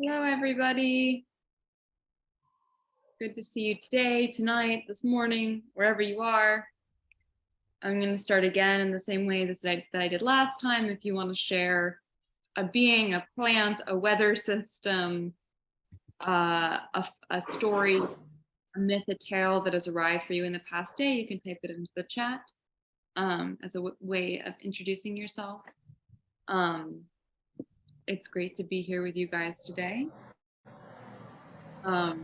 Hello, everybody. Good to see you today, tonight, this morning, wherever you are. I'm going to start again in the same way that I did last time. If you want to share a being, a plant, a weather system, a story, a myth, a tale that has arrived for you in the past day, you can type it into the chat as a way of introducing yourself. It's great to be here with you guys today. Oh,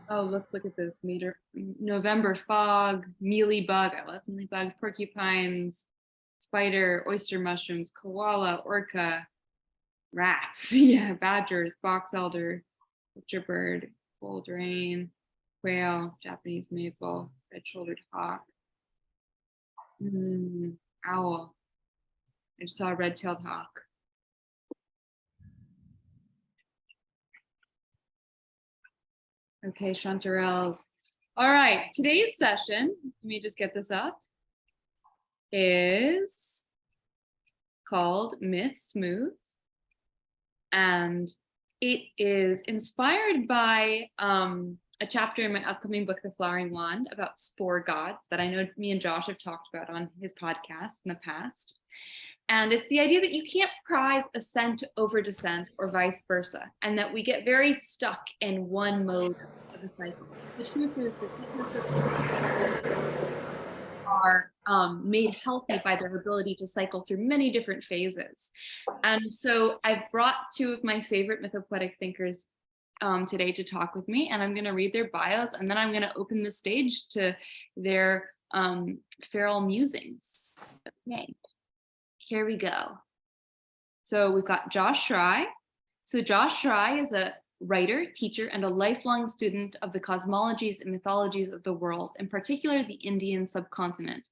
let's look at this meter. November fog, mealybug. I love mealybugs, porcupines, spider, oyster mushrooms, koala, orca, rats. Yeah, badgers, box elder, butcherbird, gold rain, quail, Japanese maple, red-shouldered hawk, owl. I just saw a red-tailed hawk. Okay, chanterelles. All right, today's session, let me just get this up, is called Myth Smooth. And it is inspired by a chapter in my upcoming book, The Flowering Wand, about spore gods that I know me and Josh have talked about on his podcast in the past. And it's the idea that you can't prize ascent over descent or vice versa, and that we get very stuck in one mode of the cycle. The truth is that ecosystems are made healthy by their ability to cycle through many different phases. And so I've brought two of my favorite mythopoetic thinkers today to talk with me, and I'm going to read their bios, and then I'm going to open the stage to their feral musings. Okay. Here we go. So we've got Josh Schrei. So Josh Schrei is a writer, teacher, and a lifelong student of the cosmologies and mythologies of the world, in particular the Indian subcontinent.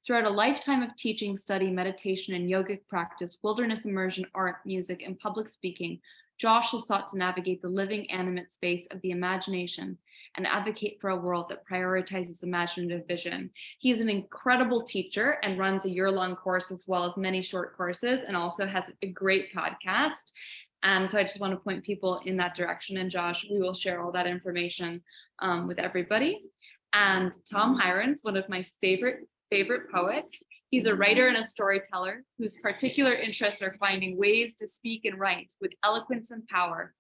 Throughout a lifetime of teaching, study, meditation, and yogic practice, wilderness immersion, art, music, and public speaking, Josh has sought to navigate the living, animate space of the imagination and advocate for a world that prioritizes imaginative vision. He is an incredible teacher and runs a year-long course as well as many short courses, and also has a great podcast. And so I just want to point people in that direction. And Josh, we will share all that information with everybody. And Tom Hirons, one of my favorite poets. He's a writer and a storyteller whose particular interests are finding ways to speak and write with eloquence and power,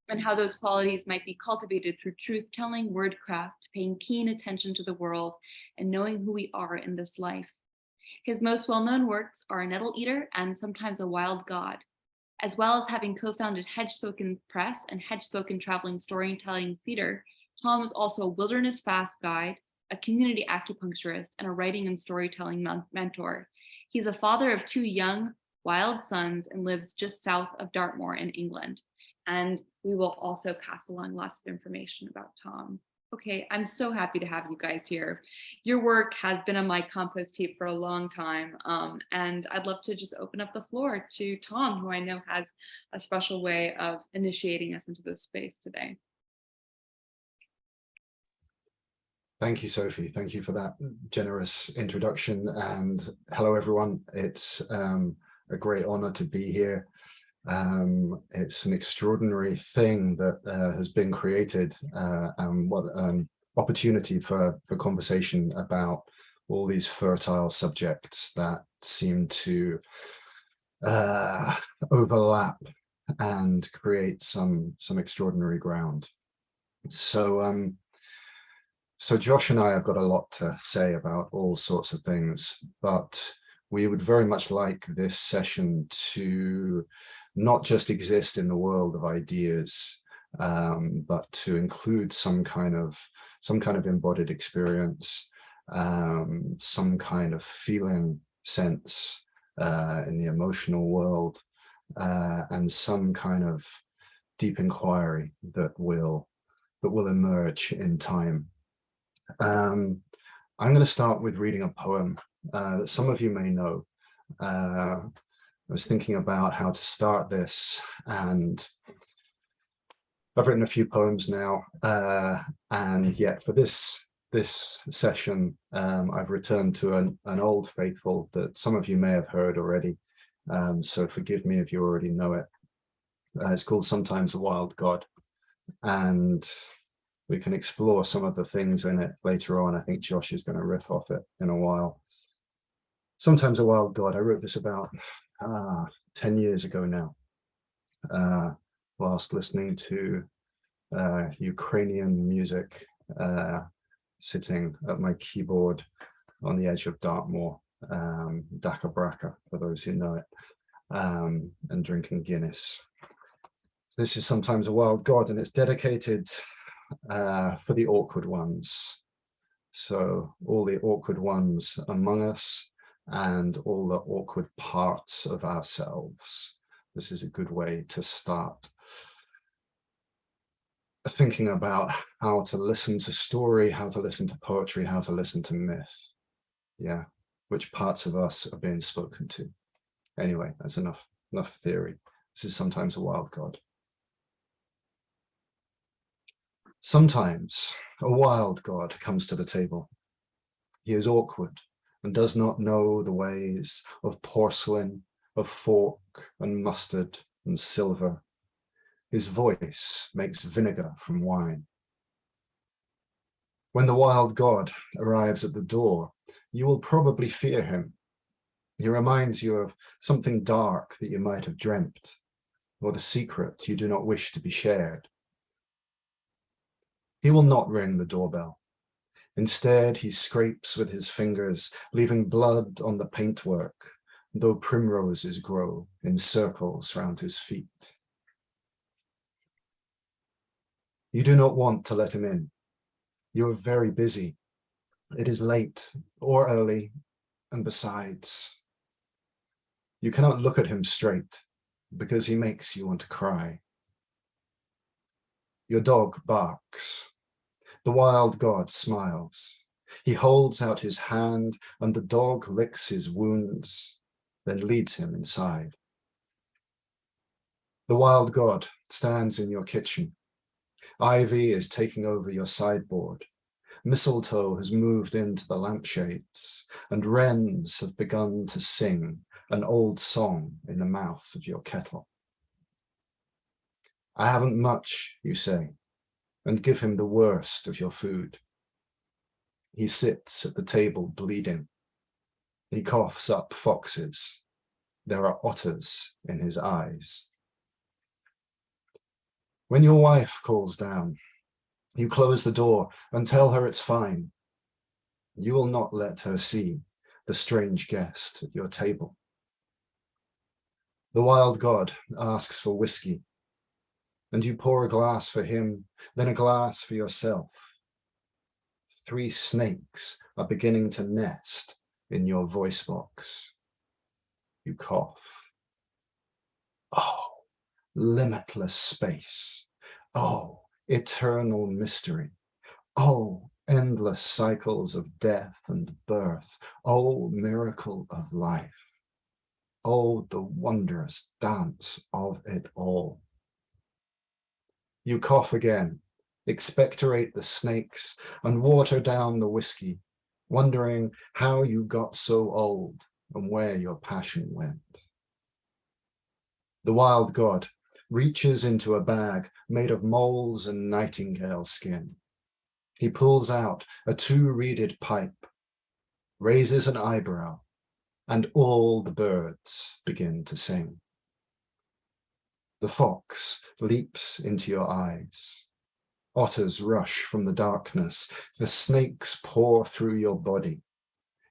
and how those qualities might be cultivated through truth-telling, wordcraft, paying keen attention to the world, and knowing who we are in this life. His most well-known works are A Nettle Eater and Sometimes a Wild God. As well as having co-founded Hedgespoken Press and Hedgespoken Traveling Storytelling Theater, Tom is also a wilderness fast guide, a community acupuncturist, and a writing and storytelling mentor. He's a father of two young, wild sons and lives just south of Dartmoor in England. And we will also pass along lots of information about Tom. Okay, I'm so happy to have you guys here. Your work has been on my compost heap for a long time, and I'd love to just open up the floor to Tom, who I know has a special way of initiating us into this space today. Thank you, Sophie. Thank you for that generous introduction. And hello, everyone. It's a great honor to be here. It's an extraordinary thing that has been created, and what an opportunity for conversation about all these fertile subjects that seem to overlap and create some extraordinary ground. So Josh and I have got a lot to say about all sorts of things, but we would very much like this session to not just exist in the world of ideas, but to include some kind of embodied experience, some kind of feeling sense in the emotional world, and some kind of deep inquiry that will emerge in time. I'm going to start with reading a poem that some of you may know. I was thinking about how to start this, and I've written a few poems now, and yet for this session, I've returned to an old faithful that some of you may have heard already, so forgive me if you already know it. It's called Sometimes a Wild God, and we can explore some of the things in it later on. I think Josh is going to riff off it in a while. Sometimes a Wild God, I wrote this about 10 years ago now, whilst listening to Ukrainian music, sitting at my keyboard on the edge of Dartmoor, Daka Braka, for those who know it, and drinking Guinness. This is Sometimes a Wild God, and it's dedicated for the awkward ones. So all the awkward ones among us and all the awkward parts of ourselves. This is a good way to start thinking about how to listen to story, how to listen to poetry, how to listen to myth. Yeah, which parts of us are being spoken to. Anyway, that's enough theory. This is Sometimes a Wild God. Sometimes a wild god comes to the table. He is awkward and does not know the ways of porcelain, of fork and mustard and silver. His voice makes vinegar from wine. When the wild god arrives at the door, you will probably fear him. He reminds you of something dark that you might have dreamt, or the secret you do not wish to be shared. He will not ring the doorbell. Instead, he scrapes with his fingers, leaving blood on the paintwork, though primroses grow in circles round his feet. You do not want to let him in. You are very busy. It is late or early, and besides, you cannot look at him straight because he makes you want to cry. Your dog barks. The wild god smiles. He holds out his hand and the dog licks his wounds, then leads him inside. The wild god stands in your kitchen. Ivy is taking over your sideboard. Mistletoe has moved into the lampshades, and wrens have begun to sing an old song in the mouth of your kettle. I haven't much, you say, and give him the worst of your food. He sits at the table bleeding. He coughs up foxes. There are otters in his eyes. When your wife calls down, you close the door and tell her it's fine. You will not let her see the strange guest at your table. The wild god asks for whiskey, and you pour a glass for him, then a glass for yourself. 3 snakes are beginning to nest in your voice box. You cough. Oh, limitless space. Oh, eternal mystery. Oh, endless cycles of death and birth. Oh, miracle of life. Oh, the wondrous dance of it all. You cough again, expectorate the snakes, and water down the whiskey, wondering how you got so old and where your passion went. The wild god reaches into a bag made of moles and nightingale skin. He pulls out a 2-reeded pipe, raises an eyebrow, and all the birds begin to sing. The fox leaps into your eyes. Otters rush from the darkness. The snakes pour through your body.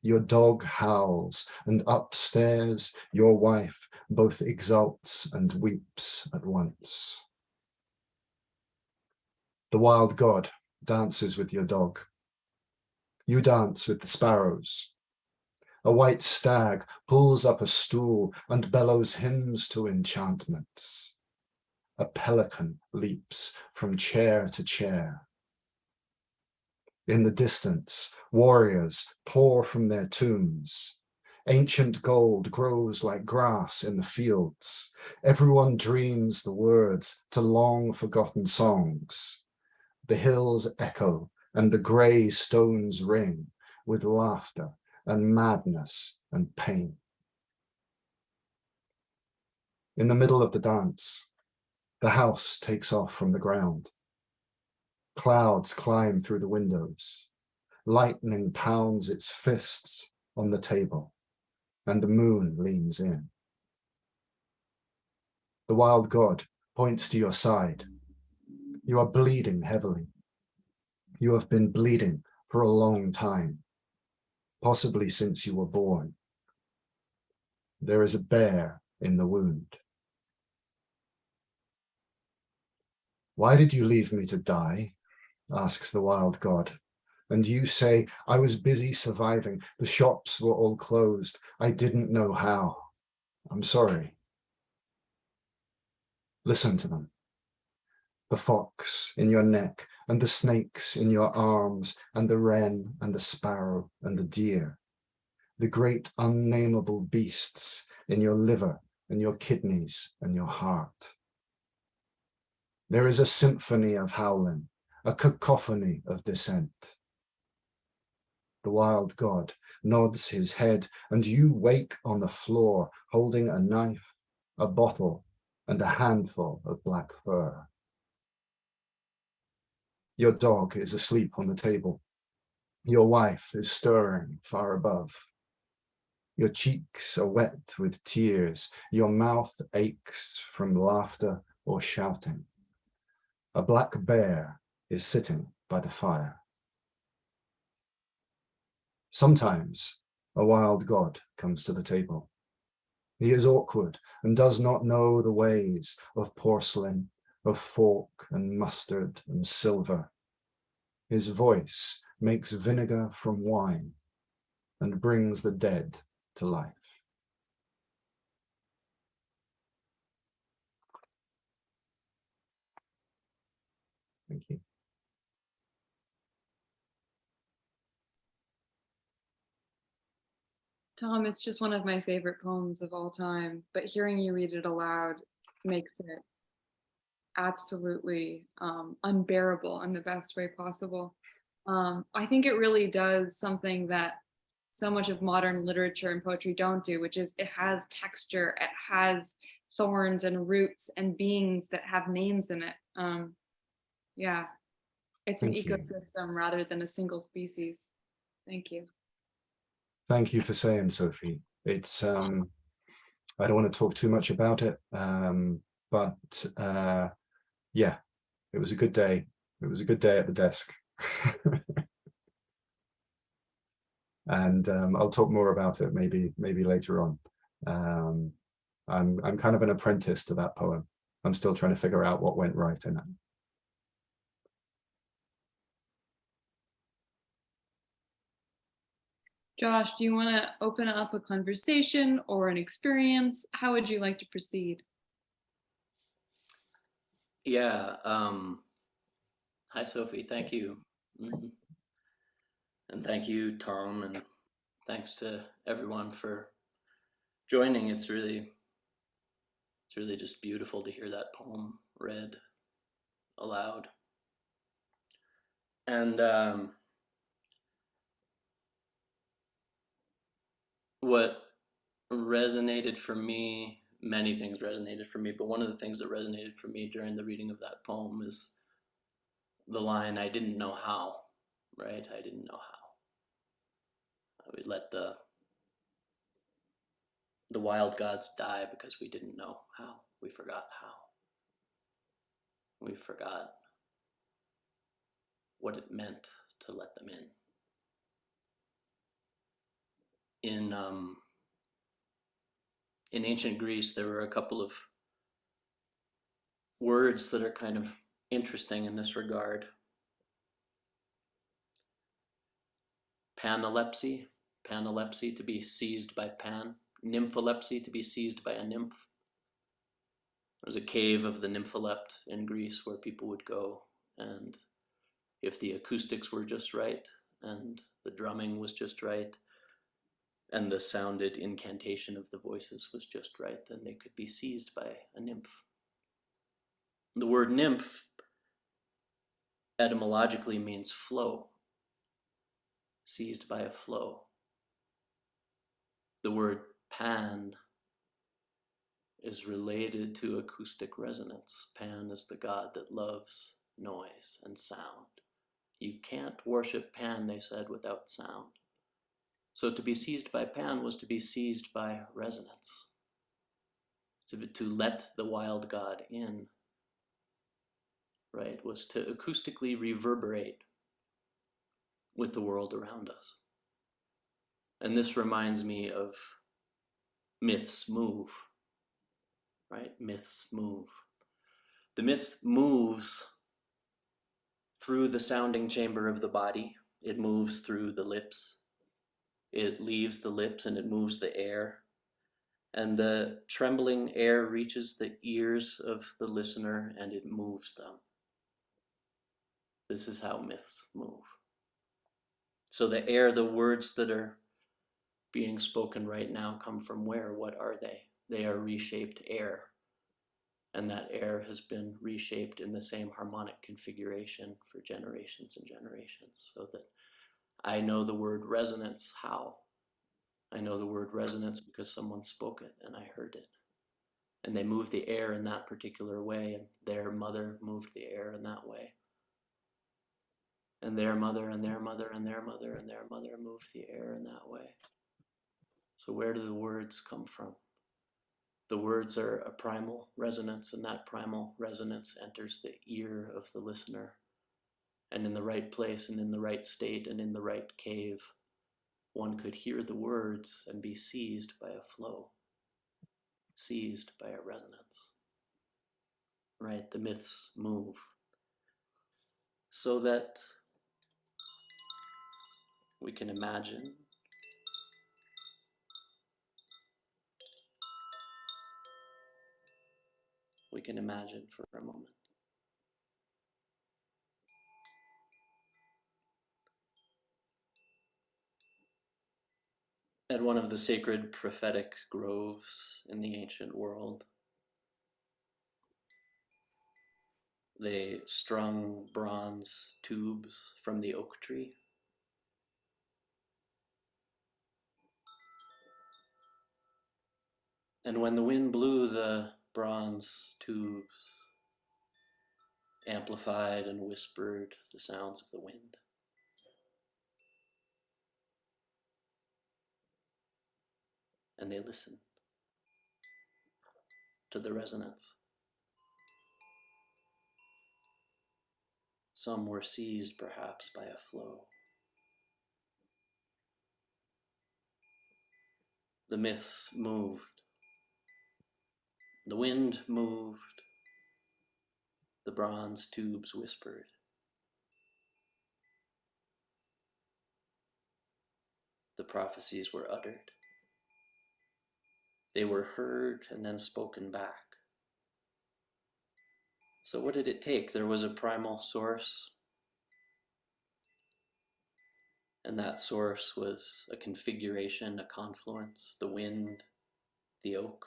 Your dog howls, and upstairs your wife both exults and weeps at once. The wild god dances with your dog. You dance with the sparrows. A white stag pulls up a stool and bellows hymns to enchantments. A pelican leaps from chair to chair. In the distance, warriors pour from their tombs. Ancient gold grows like grass in the fields. Everyone dreams the words to long-forgotten songs. The hills echo and the grey stones ring with laughter and madness and pain. In the middle of the dance, The house takes off from the ground. Clouds climb through the windows. Lightning pounds its fists on the table, and the moon leans in. The wild god points to your side. You are bleeding heavily. You have been bleeding for a long time, possibly since you were born. There is a bear in the wound. Why did you leave me to die? Asks the wild god. And you say, I was busy surviving. The shops were all closed. I didn't know how. I'm sorry. Listen to them. The fox in your neck, and the snakes in your arms, and the wren, and the sparrow, and the deer. The great unnameable beasts in your liver, and your kidneys, and your heart. There is a symphony of howling, a cacophony of dissent. The wild god nods his head, and you wake on the floor, holding a knife, a bottle, and a handful of black fur. Your dog is asleep on the table. Your wife is stirring far above. Your cheeks are wet with tears. Your mouth aches from laughter or shouting. A black bear is sitting by the fire. Sometimes a wild god comes to the table. He is awkward and does not know the ways of porcelain, of fork and mustard and silver. His voice makes vinegar from wine and brings the dead to life. Thank you. Tom, it's just one of my favorite poems of all time, but hearing you read it aloud makes it absolutely unbearable in the best way possible. I think it really does something that so much of modern literature and poetry don't do, which is it has texture, it has thorns and roots and beings that have names in it. Yeah, it's an Thank you. ecosystem rather than a single species. Thank you. Thank you for saying, Sophie. It's I don't want to talk too much about it, but yeah, it was a good day. It was a good day at the desk. And I'll talk more about it maybe later on. I'm kind of an apprentice to that poem. I'm still trying to figure out what went right in it. Josh, do you want to open up a conversation or an experience? How would you like to proceed? Yeah. Hi, Sophie. Thank you. And thank you, Tom, and thanks to everyone for joining. It's really just beautiful to hear that poem read aloud. And what resonated for me, many things resonated for me, but one of the things that resonated for me during the reading of that poem is the line, I didn't know how, right? I didn't know how. We let the wild gods die because we didn't know how. We forgot how. We forgot what it meant to let them in. In ancient Greece, there were a couple of words that are kind of interesting in this regard. Panalepsy, to be seized by Pan. Nympholepsy, to be seized by a nymph. There was a cave of the nympholept in Greece where people would go, and if the acoustics were just right and the drumming was just right and the sounded incantation of the voices was just right, then they could be seized by a nymph. The word nymph etymologically means flow, seized by a flow. The word pan is related to acoustic resonance. Pan is the god that loves noise and sound. You can't worship Pan, they said, without sound. So to be seized by Pan was to be seized by resonance, to let the wild god in, right, was to acoustically reverberate with the world around us. And this reminds me of myths move, right? Myths move. The myth moves through the sounding chamber of the body. It moves through the lips. It leaves the lips and it moves the air. And the trembling air reaches the ears of the listener and it moves them. This is how myths move. So the air, the words that are being spoken right now come from where? What are they? They are reshaped air. And that air has been reshaped in the same harmonic configuration for generations and generations. So that I know the word resonance. How? I know the word resonance because someone spoke it and I heard it. And they moved the air in that particular way, and their mother moved the air in that way. And their mother and their mother and their mother and their mother moved the air in that way. So where do the words come from? The words are a primal resonance, and that primal resonance enters the ear of the listener. And in the right place and in the right state and in the right cave, one could hear the words and be seized by a flow, seized by a resonance. Right? The myths move. So that we can imagine for a moment. At one of the sacred prophetic groves in the ancient world, they strung bronze tubes from the oak tree. And when the wind blew, the bronze tubes amplified and whispered the sounds of the wind. And they listened to the resonance. Some were seized perhaps by a flow. The myths moved. The wind moved. The bronze tubes whispered. The prophecies were uttered. They were heard and then spoken back. So what did it take? There was a primal source, and that source was a configuration, a confluence, the wind, the oak,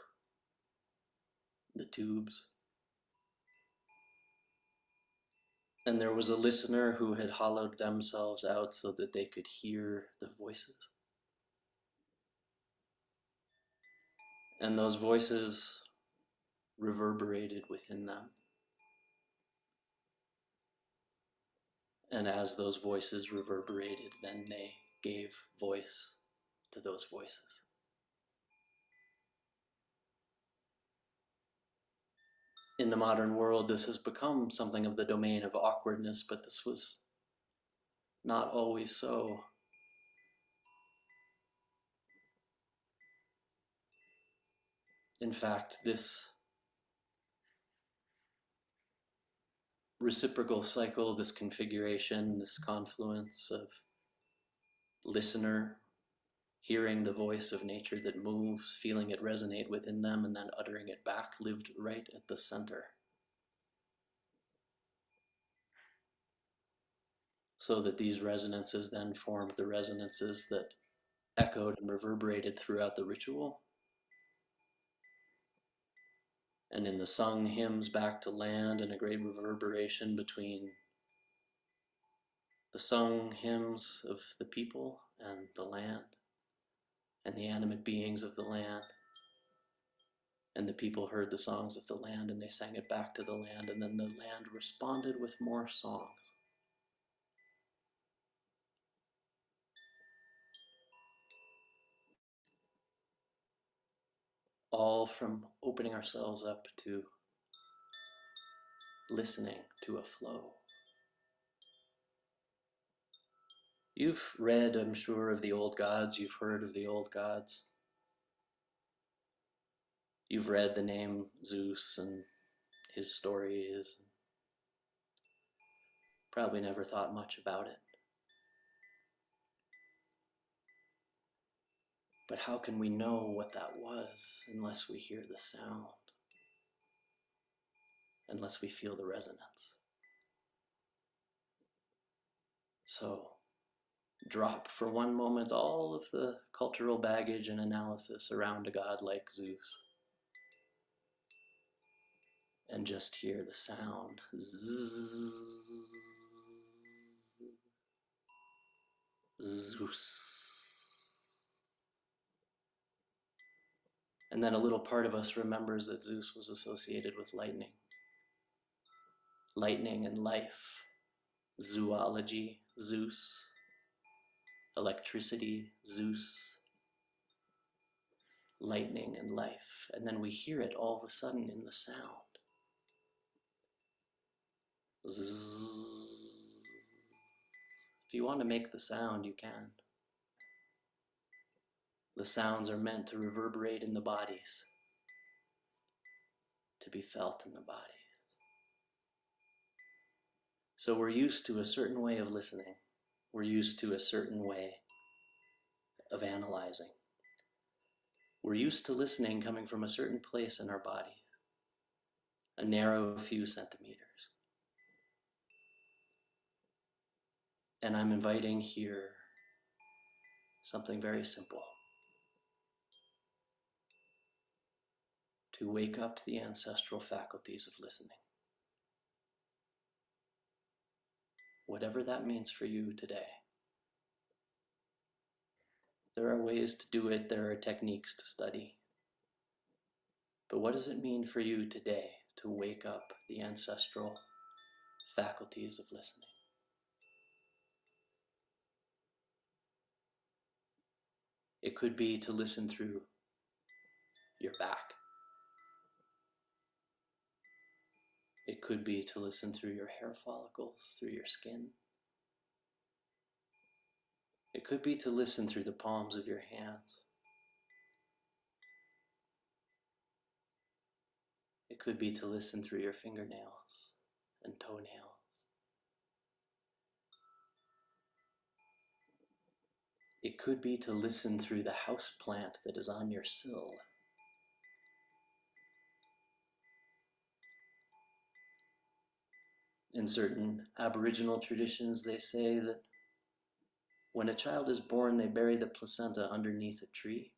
the tubes. And there was a listener who had hollowed themselves out so that they could hear the voices. And those voices reverberated within them. And as those voices reverberated, then they gave voice to those voices. In the modern world, this has become something of the domain of awkwardness, but this was not always so. In fact, this reciprocal cycle, this configuration, this confluence of listener hearing the voice of nature that moves, feeling it resonate within them, and then uttering it back, lived right at the center. So that these resonances then formed the resonances that echoed and reverberated throughout the ritual. And in the sung hymns back to land, and a great reverberation between the sung hymns of the people and the land, and the animate beings of the land, And the people heard the songs of the land, and they sang it back to the land, and then the land responded with more songs. All from opening ourselves up to listening to a flow. You've read, I'm sure, of the old gods. You've heard of the old gods. You've read the name Zeus and his stories. Probably never thought much about it. But how can we know what that was unless we hear the sound? Unless we feel the resonance? So, drop for one moment all of the cultural baggage and analysis around a god like Zeus. And just hear the sound. Zeus. And then a little part of us remembers that Zeus was associated with lightning. Lightning and life. Zoology, Zeus. Electricity, Zeus. Lightning and life. And then we hear it all of a sudden in the sound. Zzz. If you want to make the sound, you can. The sounds are meant to reverberate in the bodies, to be felt in the body. So we're used to a certain way of listening. We're used to a certain way of analyzing. We're used to listening coming from a certain place in our body, a narrow few centimeters. And I'm inviting here something very simple. To wake up the ancestral faculties of listening. Whatever that means for you today. There are ways to do it, there are techniques to study. But what does it mean for you today to wake up the ancestral faculties of listening? It could be to listen through your back. It could be to listen through your hair follicles, through your skin. It could be to listen through the palms of your hands. It could be to listen through your fingernails and toenails. It could be to listen through the house plant that is on your sill. In certain Aboriginal traditions, they say that when a child is born, they bury the placenta underneath a tree.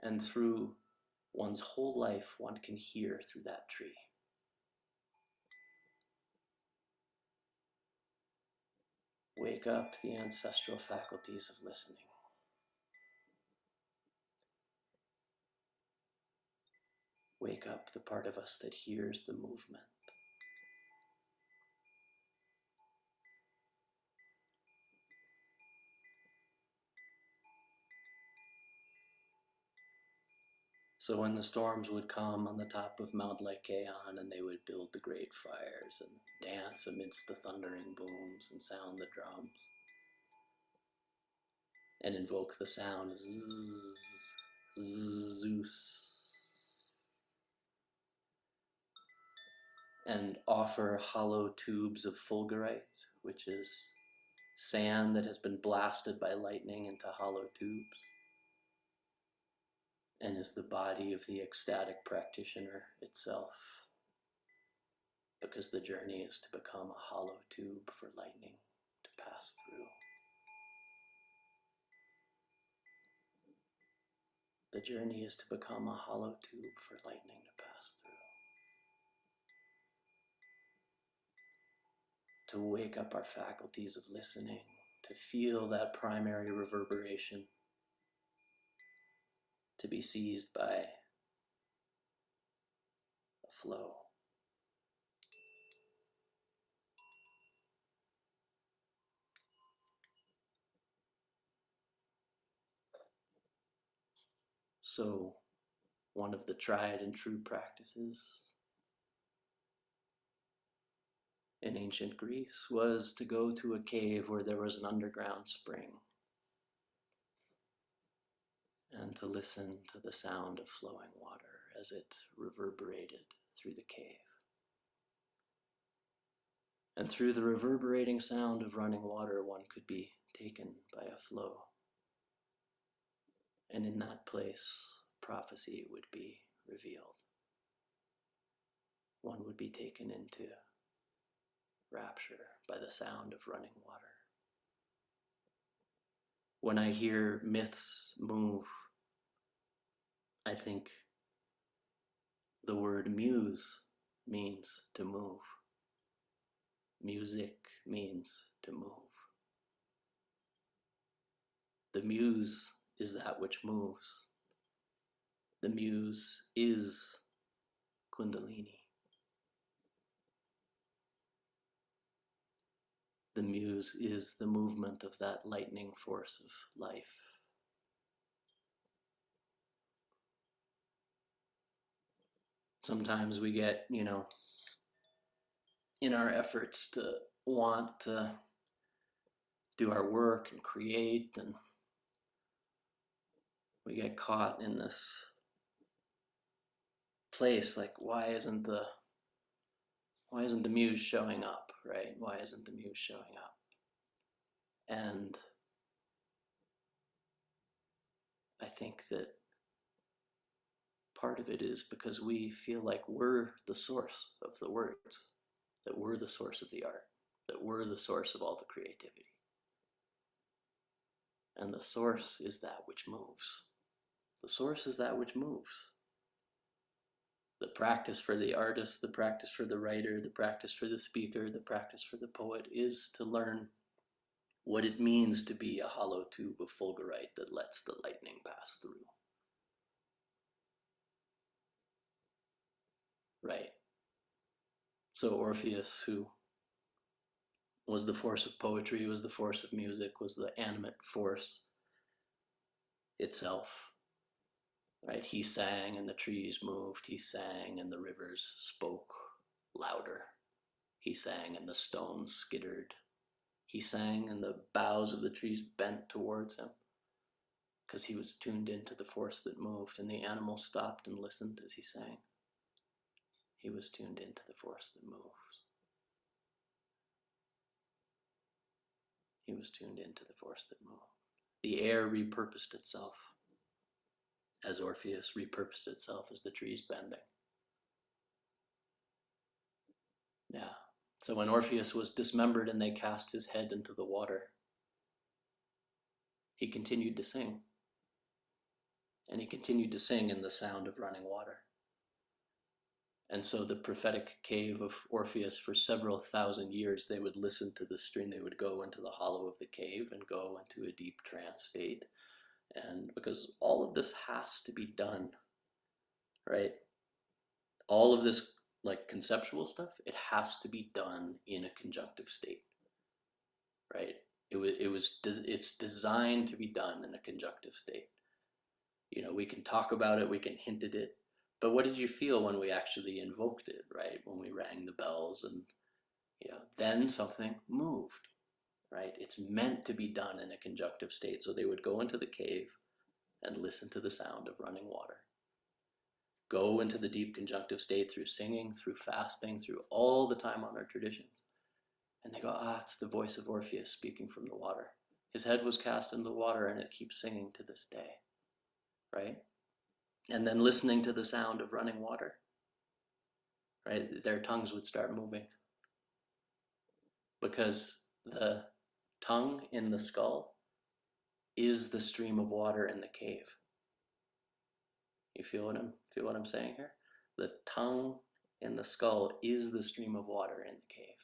And through one's whole life, one can hear through that tree. Wake up the ancestral faculties of listening. Wake up the part of us that hears the movement. So when the storms would come on the top of Mount Lycaon, and they would build the great fires and dance amidst the thundering booms and sound the drums and invoke the sound Zzz, Zeus, and offer hollow tubes of fulgurite, which is sand that has been blasted by lightning into hollow tubes, and is the body of the ecstatic practitioner itself, because the journey is to become a hollow tube for lightning to pass through. The journey is to become a hollow tube for lightning to pass through. To wake up our faculties of listening, to feel that primary reverberation, to be seized by flow. So, one of the tried and true practices in ancient Greece was to go to a cave where there was an underground spring and to listen to the sound of flowing water as it reverberated through the cave. And through the reverberating sound of running water, one could be taken by a flow. And in that place, prophecy would be revealed. One would be taken into rapture by the sound of running water. When I hear myths move, I think the word muse means to move. Music means to move. The muse is that which moves. The muse is Kundalini. The muse is the movement of that lightning force of life. Sometimes we get, in our efforts to want to do our work and create, and we get caught in this place like, why isn't the muse showing up, right? Why isn't the muse showing up? And I think that part of it is because we feel like we're the source of the words, that we're the source of the art, that we're the source of all the creativity. And the source is that which moves. The source is that which moves. The practice for the artist, the practice for the writer, the practice for the speaker, the practice for the poet is to learn what it means to be a hollow tube of fulgurite that lets the lightning pass through. Right? So Orpheus, who was the force of poetry, was the force of music, was the animate force itself. Right? He sang and the trees moved. He sang and the rivers spoke louder. He sang and the stones skittered. He sang and the boughs of the trees bent towards him because he was tuned into the force that moved, and the animals stopped and listened as he sang. He was tuned into the force that moves. He was tuned into the force that moved. The air repurposed itself as Orpheus repurposed itself as the trees bending. Yeah. So when Orpheus was dismembered and they cast his head into the water, he continued to sing. And he continued to sing in the sound of running water. And so the prophetic cave of Orpheus, for several thousand years, they would listen to the stream. They would go into the hollow of the cave and go into a deep trance state. And because all of this has to be done, right? All of this like conceptual stuff, it has to be done in a conjunctive state, right? It's designed to be done in a conjunctive state. We can talk about it, we can hint at it, but what did you feel when we actually invoked it, right? When we rang the bells and, then something moved, right? It's meant to be done in a conjunctive state. So they would go into the cave and listen to the sound of running water. Go into the deep conjunctive state through singing, through fasting, through all the time-honored traditions. And they go, it's the voice of Orpheus speaking from the water. His head was cast into the water and it keeps singing to this day, right? And then listening to the sound of running water, right? Their tongues would start moving. Because the tongue in the skull is the stream of water in the cave. You feel what I'm saying here? The tongue in the skull is the stream of water in the cave.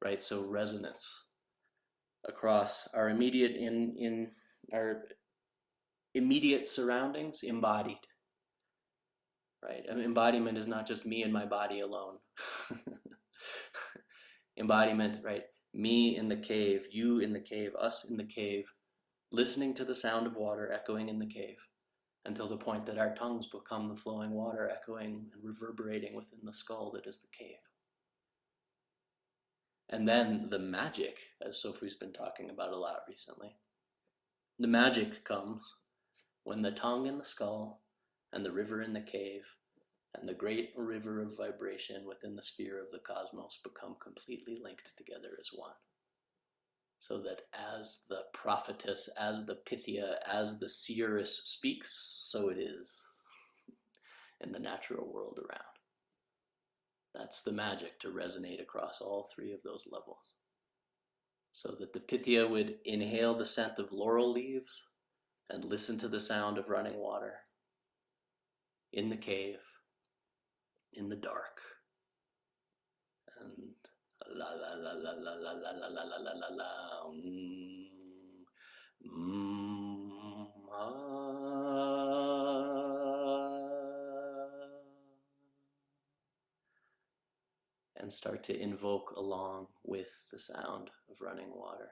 Right? So resonance across our in our immediate surroundings, embodied. right? I mean, embodiment is not just me and my body alone. Embodiment, right? Me in the cave, you in the cave, us in the cave, listening to the sound of water echoing in the cave until the point that our tongues become the flowing water echoing and reverberating within the skull that is the cave. And then the magic, as Sophie's been talking about a lot recently, the magic comes when the tongue in the skull and the river in the cave and the great river of vibration within the sphere of the cosmos become completely linked together as one. So that as the prophetess, as the Pythia, as the seeress speaks, so it is in the natural world around. That's the magic to resonate across all three of those levels. So that the Pythia would inhale the scent of laurel leaves and listen to the sound of running water in the cave, in the dark, and la la la la la la la la la la la la and start to invoke along with the sound of running water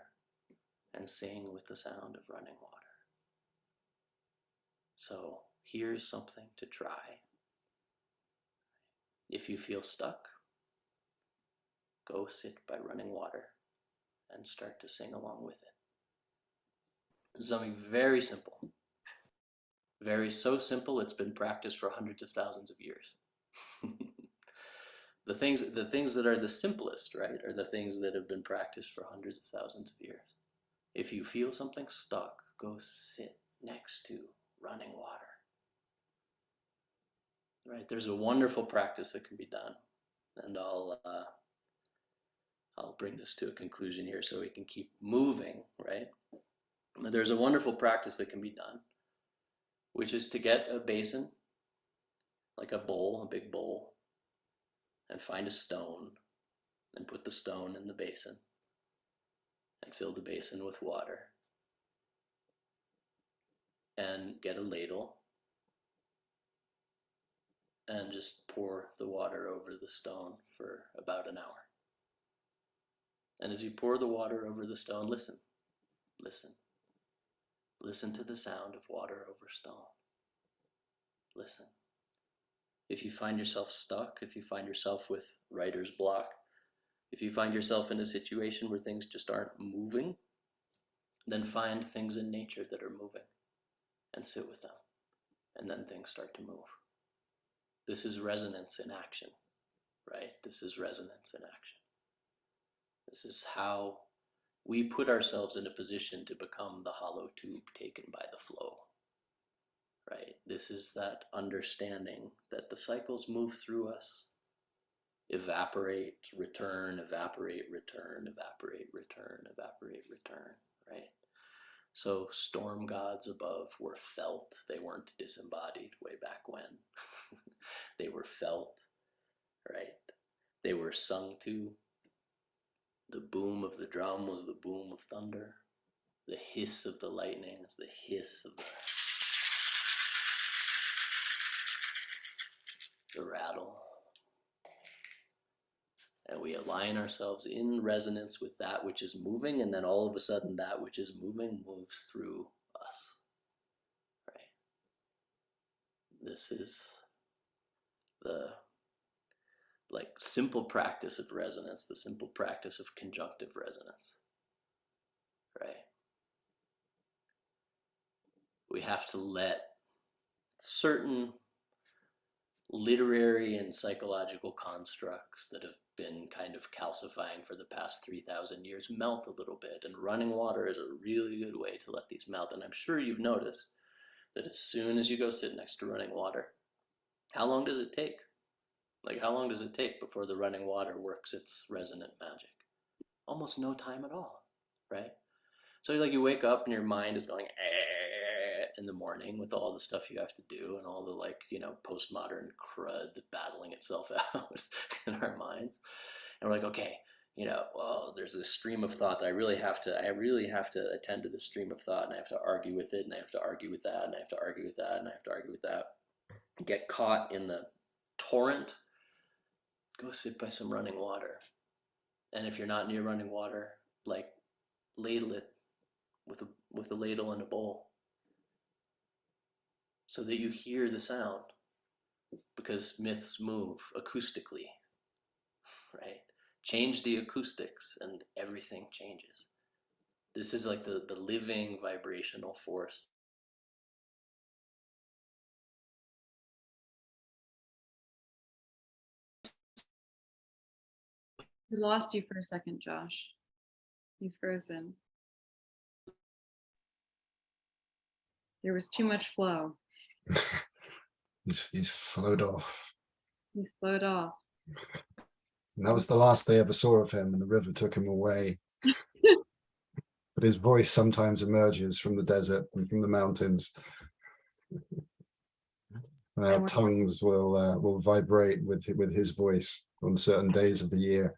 and sing with the sound of running water. So here's something to try. If you feel stuck, go sit by running water and start to sing along with it. Something very simple. So simple it's been practiced for hundreds of thousands of years. The things that are the simplest, right, are the things that have been practiced for hundreds of thousands of years. If you feel something stuck, go sit next to running water. Right, there's a wonderful practice that can be done, and I'll bring this to a conclusion here so we can keep moving, right? There's a wonderful practice that can be done, which is to get a basin, like a bowl, a big bowl, and find a stone, and put the stone in the basin, and fill the basin with water, and get a ladle, and just pour the water over the stone for about an hour. And as you pour the water over the stone, listen. Listen to the sound of water over stone. Listen. If you find yourself stuck, if you find yourself with writer's block, if you find yourself in a situation where things just aren't moving, then find things in nature that are moving and sit with them. And then things start to move. This is resonance in action, right? This is resonance in action. This is how we put ourselves in a position to become the hollow tube taken by the flow, right? This is that understanding that the cycles move through us, evaporate, return, evaporate, return, evaporate, return, evaporate, return, right? So storm gods above were felt. They weren't disembodied way back when. They were felt, right? They were sung to. The boom of the drum was the boom of thunder. The hiss of the lightning is the hiss of the rattle. And we align ourselves in resonance with that which is moving, and then all of a sudden that which is moving moves through us. Right? This is the simple practice of resonance, the simple practice of conjunctive resonance. Right? We have to let certain literary and psychological constructs that have been kind of calcifying for the past 3,000 years melt a little bit, and running water is a really good way to let these melt. And I'm sure you've noticed that as soon as you go sit next to running water, how long does it take? How long does it take before the running water works its resonant magic? Almost no time at all, right? So you wake up and your mind is going in the morning with all the stuff you have to do and all the postmodern crud battling itself out in our minds. And we're like, okay, well, there's this stream of thought that I really have to attend to this stream of thought, and I have to argue with it, and I have to argue with that, and I have to argue with that, and I have to argue with that. get caught in the torrent, go sit by some running water. And if you're not near running water, like ladle it with a ladle and a bowl so that you hear the sound, because myths move acoustically, right? Change the acoustics and everything changes. This is like the living vibrational force. We lost you for a second, Josh. You've frozen. There was too much flow. He's flowed off. He's flowed off. And that was the last they ever saw of him, and the river took him away. But his voice sometimes emerges from the desert and from the mountains. And our tongues will vibrate with his voice on certain days of the year.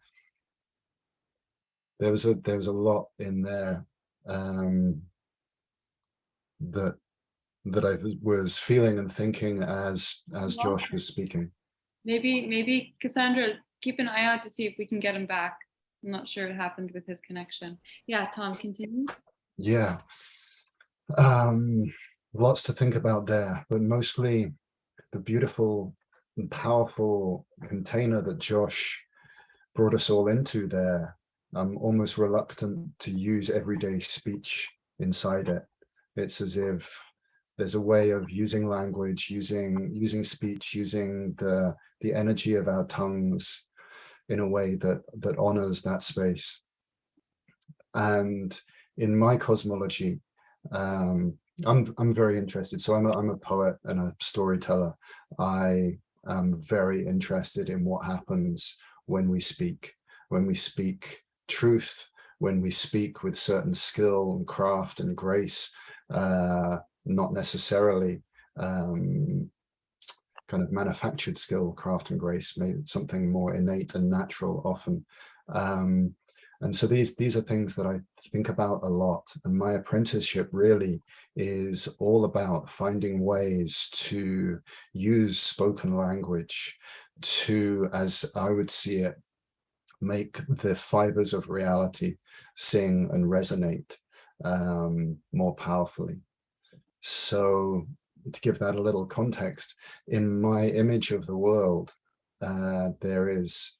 There was a lot in there that I was feeling and thinking as Josh was speaking. Maybe Cassandra, keep an eye out to see if we can get him back. I'm not sure what happened with his connection. Yeah, Tom, continue. Yeah. Lots to think about there, but mostly the beautiful and powerful container that Josh brought us all into there. I'm almost reluctant to use everyday speech inside it. It's as if there's a way of using language, using speech, using the energy of our tongues in a way that honors that space. And in my cosmology, I'm very interested. So I'm a poet and a storyteller. I am very interested in what happens when we speak truth, when we speak with certain skill and craft and grace, not necessarily kind of manufactured skill, craft and grace, maybe something more innate and natural often. And so these are things that I think about a lot. And my apprenticeship really is all about finding ways to use spoken language to, as I would see it, make the fibers of reality sing and resonate more powerfully. So to give that a little context, in my image of the world, there is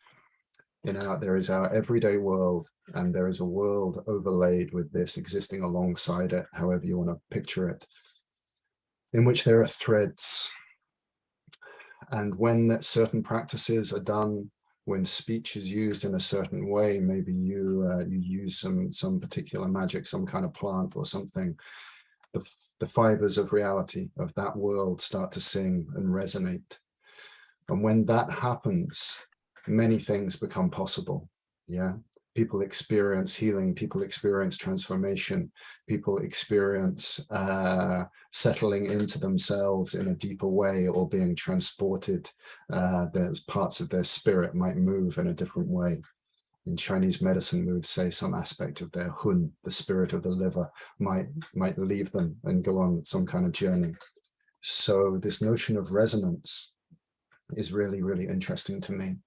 our everyday world, and there is a world overlaid with this existing alongside it, however you want to picture it, in which there are threads. And when certain practices are done, when speech is used in a certain way, maybe you use some particular magic, some kind of plant or something, the fibers of reality of that world start to sing and resonate. And when that happens, many things become possible. Yeah, people experience healing, people experience transformation, people experience settling into themselves in a deeper way, or being transported. There's parts of their spirit might move in a different way. In Chinese medicine, we would say some aspect of their hun, the spirit of the liver, might leave them and go on some kind of journey. So this notion of resonance is really, really interesting to me.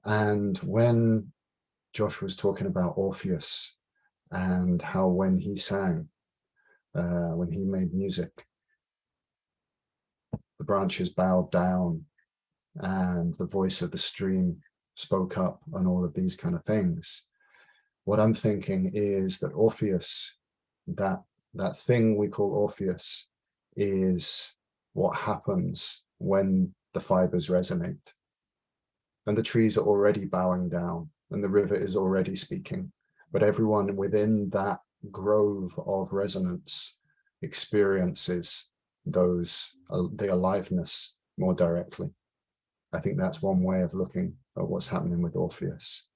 And when Josh was talking about Orpheus and how when he sang, when he made music, the branches bowed down and the voice of the stream spoke up and all of these kind of things. What I'm thinking is that Orpheus, that thing we call Orpheus, is what happens when the fibers resonate. And the trees are already bowing down and the river is already speaking, but everyone within that grove of resonance experiences the aliveness more directly. I think that's one way of looking at what's happening with Orpheus.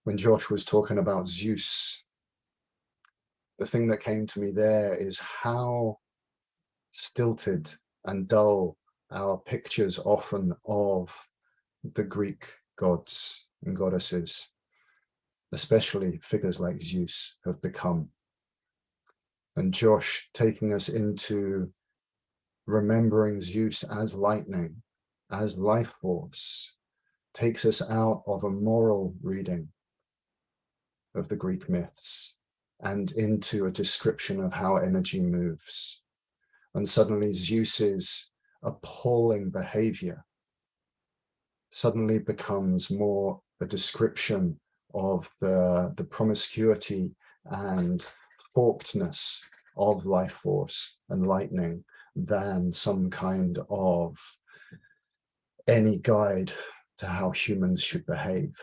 When Josh was talking about Zeus, the thing that came to me there is how stilted and dull our pictures often of the Greek gods and goddesses, especially figures like Zeus, have become. And Josh taking us into remembering Zeus as lightning, as life force, takes us out of a moral reading of the Greek myths and into a description of how energy moves. And suddenly Zeus's appalling behavior suddenly becomes more a description of the promiscuity and forkedness of life force and lightning than some kind of any guide to how humans should behave.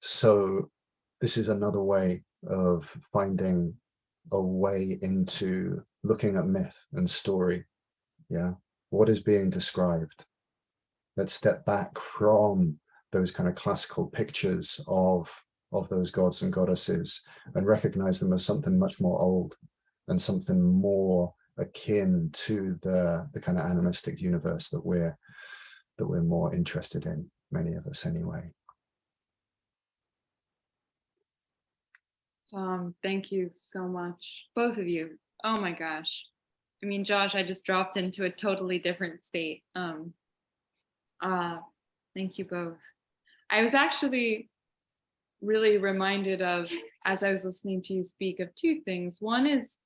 So this is another way of finding a way into looking at myth and story. Yeah, what is being described? Let's step back from those kind of classical pictures of those gods and goddesses and recognize them as something much more old and something more akin to the kind of animistic universe that we're more interested in, many of us anyway. Thank you so much, both of you. Oh my gosh. I mean, Josh, I just dropped into a totally different state. Thank you both. I was actually really reminded of, as I was listening to you speak, of two things. One is,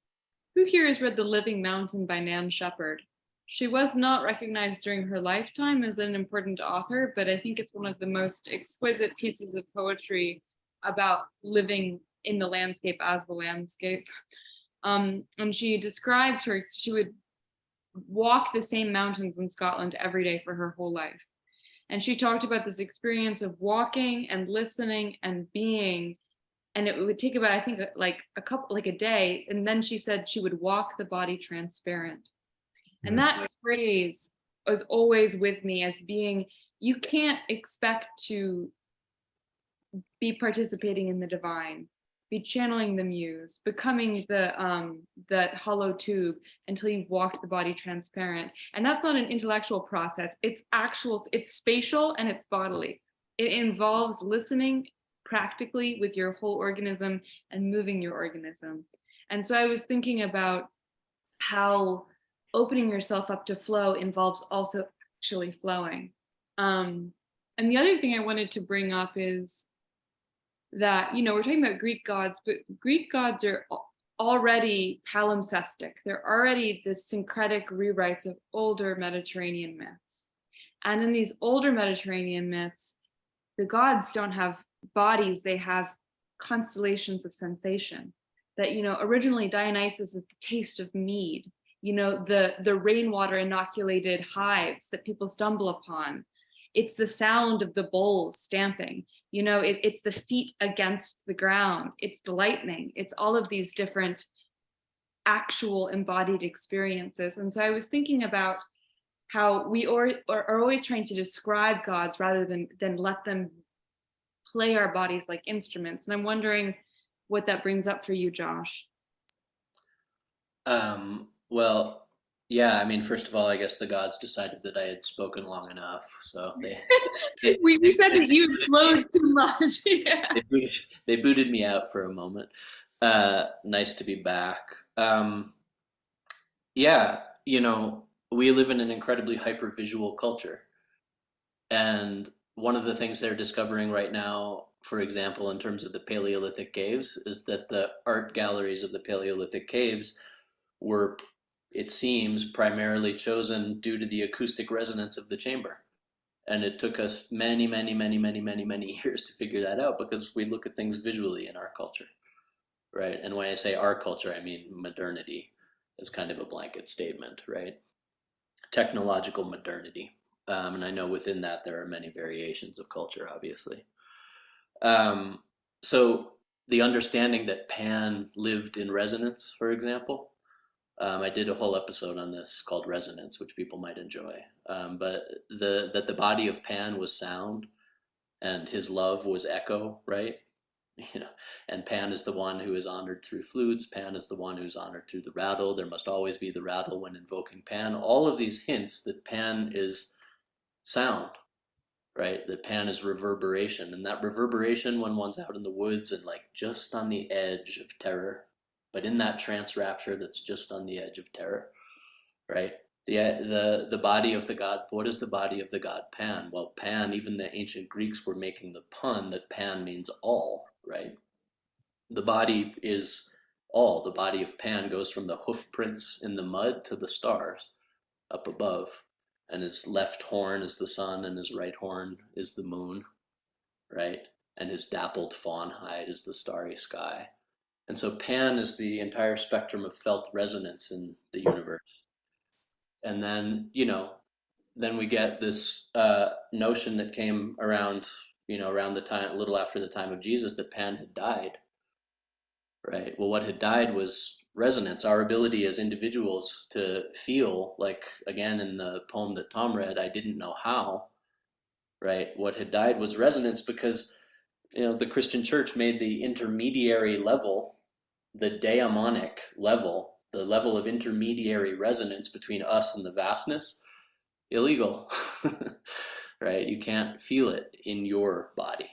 who here has read The Living Mountain by Nan Shepherd? She was not recognized during her lifetime as an important author, but I think it's one of the most exquisite pieces of poetry about living in the landscape as the landscape. And she described she would walk the same mountains in Scotland every day for her whole life. And she talked about this experience of walking and listening and being, and it would take about, I think, like a day. And then she said she would walk the body transparent. And that phrase was always with me as being, you can't expect to be participating in the divine, be channeling the muse, becoming the hollow tube until you've walked the body transparent. And that's not an intellectual process. It's actual, it's spatial and it's bodily. It involves listening practically with your whole organism and moving your organism. And so I was thinking about how opening yourself up to flow involves also actually flowing. And the other thing I wanted to bring up is that, you know, we're talking about Greek gods, but Greek gods are already palimpsestic. They're already the syncretic rewrites of older Mediterranean myths. And in these older Mediterranean myths, the gods don't have bodies, they have constellations of sensation. That, you know, originally Dionysus is the taste of mead, you know, the rainwater inoculated hives that people stumble upon. It's the sound of the bowls stamping, you know, it's the feet against the ground, it's the lightning, it's all of these different actual embodied experiences. And so I was thinking about how we are always trying to describe gods rather than let them play our bodies like instruments. And I'm wondering what that brings up for you, Josh. Well, yeah, I mean, first of all, I guess the gods decided that I had spoken long enough, so we said that you flowed too much. Yeah. they booted me out for a moment. Nice to be back. Yeah, you know, we live in an incredibly hyper-visual culture, and one of the things they're discovering right now, for example, in terms of the Paleolithic caves, is that the art galleries of the Paleolithic caves were, it seems, primarily chosen due to the acoustic resonance of the chamber. And it took us many, many, many, many, many, many years to figure that out because we look at things visually in our culture, right? And when I say our culture, I mean modernity is kind of a blanket statement, right? Technological modernity. And I know within that there are many variations of culture, obviously. Um, so the understanding that Pan lived in resonance, for example, I did a whole episode on this called Resonance, which people might enjoy. But that the body of Pan was sound, and his love was echo, right? You know, and Pan is the one who is honored through flutes. Pan is the one who's honored through the rattle. There must always be the rattle when invoking Pan. All of these hints that Pan is sound, right? That Pan is reverberation, and that reverberation when one's out in the woods and like just on the edge of terror, but in that trance rapture that's just on the edge of terror. right? The body of the god. What is the body of the god Pan? Well, Pan, even the ancient Greeks were making the pun that Pan means all, right? The body is all. The body of Pan goes from the hoof prints in the mud to the stars up above. And his left horn is the sun, and his right horn is the moon, right? And his dappled fawn hide is the starry sky. And so Pan is the entire spectrum of felt resonance in the universe. And then, then we get this notion that came around, around the time, a little after the time of Jesus, that Pan had died, right? Well, what had died was resonance, our ability as individuals to feel, like, again, in the poem that Tom read, I didn't know how, right? What had died was resonance, because the Christian church made the intermediary level, the daemonic level, the level of intermediary resonance between us and the vastness, illegal. Right? You can't feel it in your body,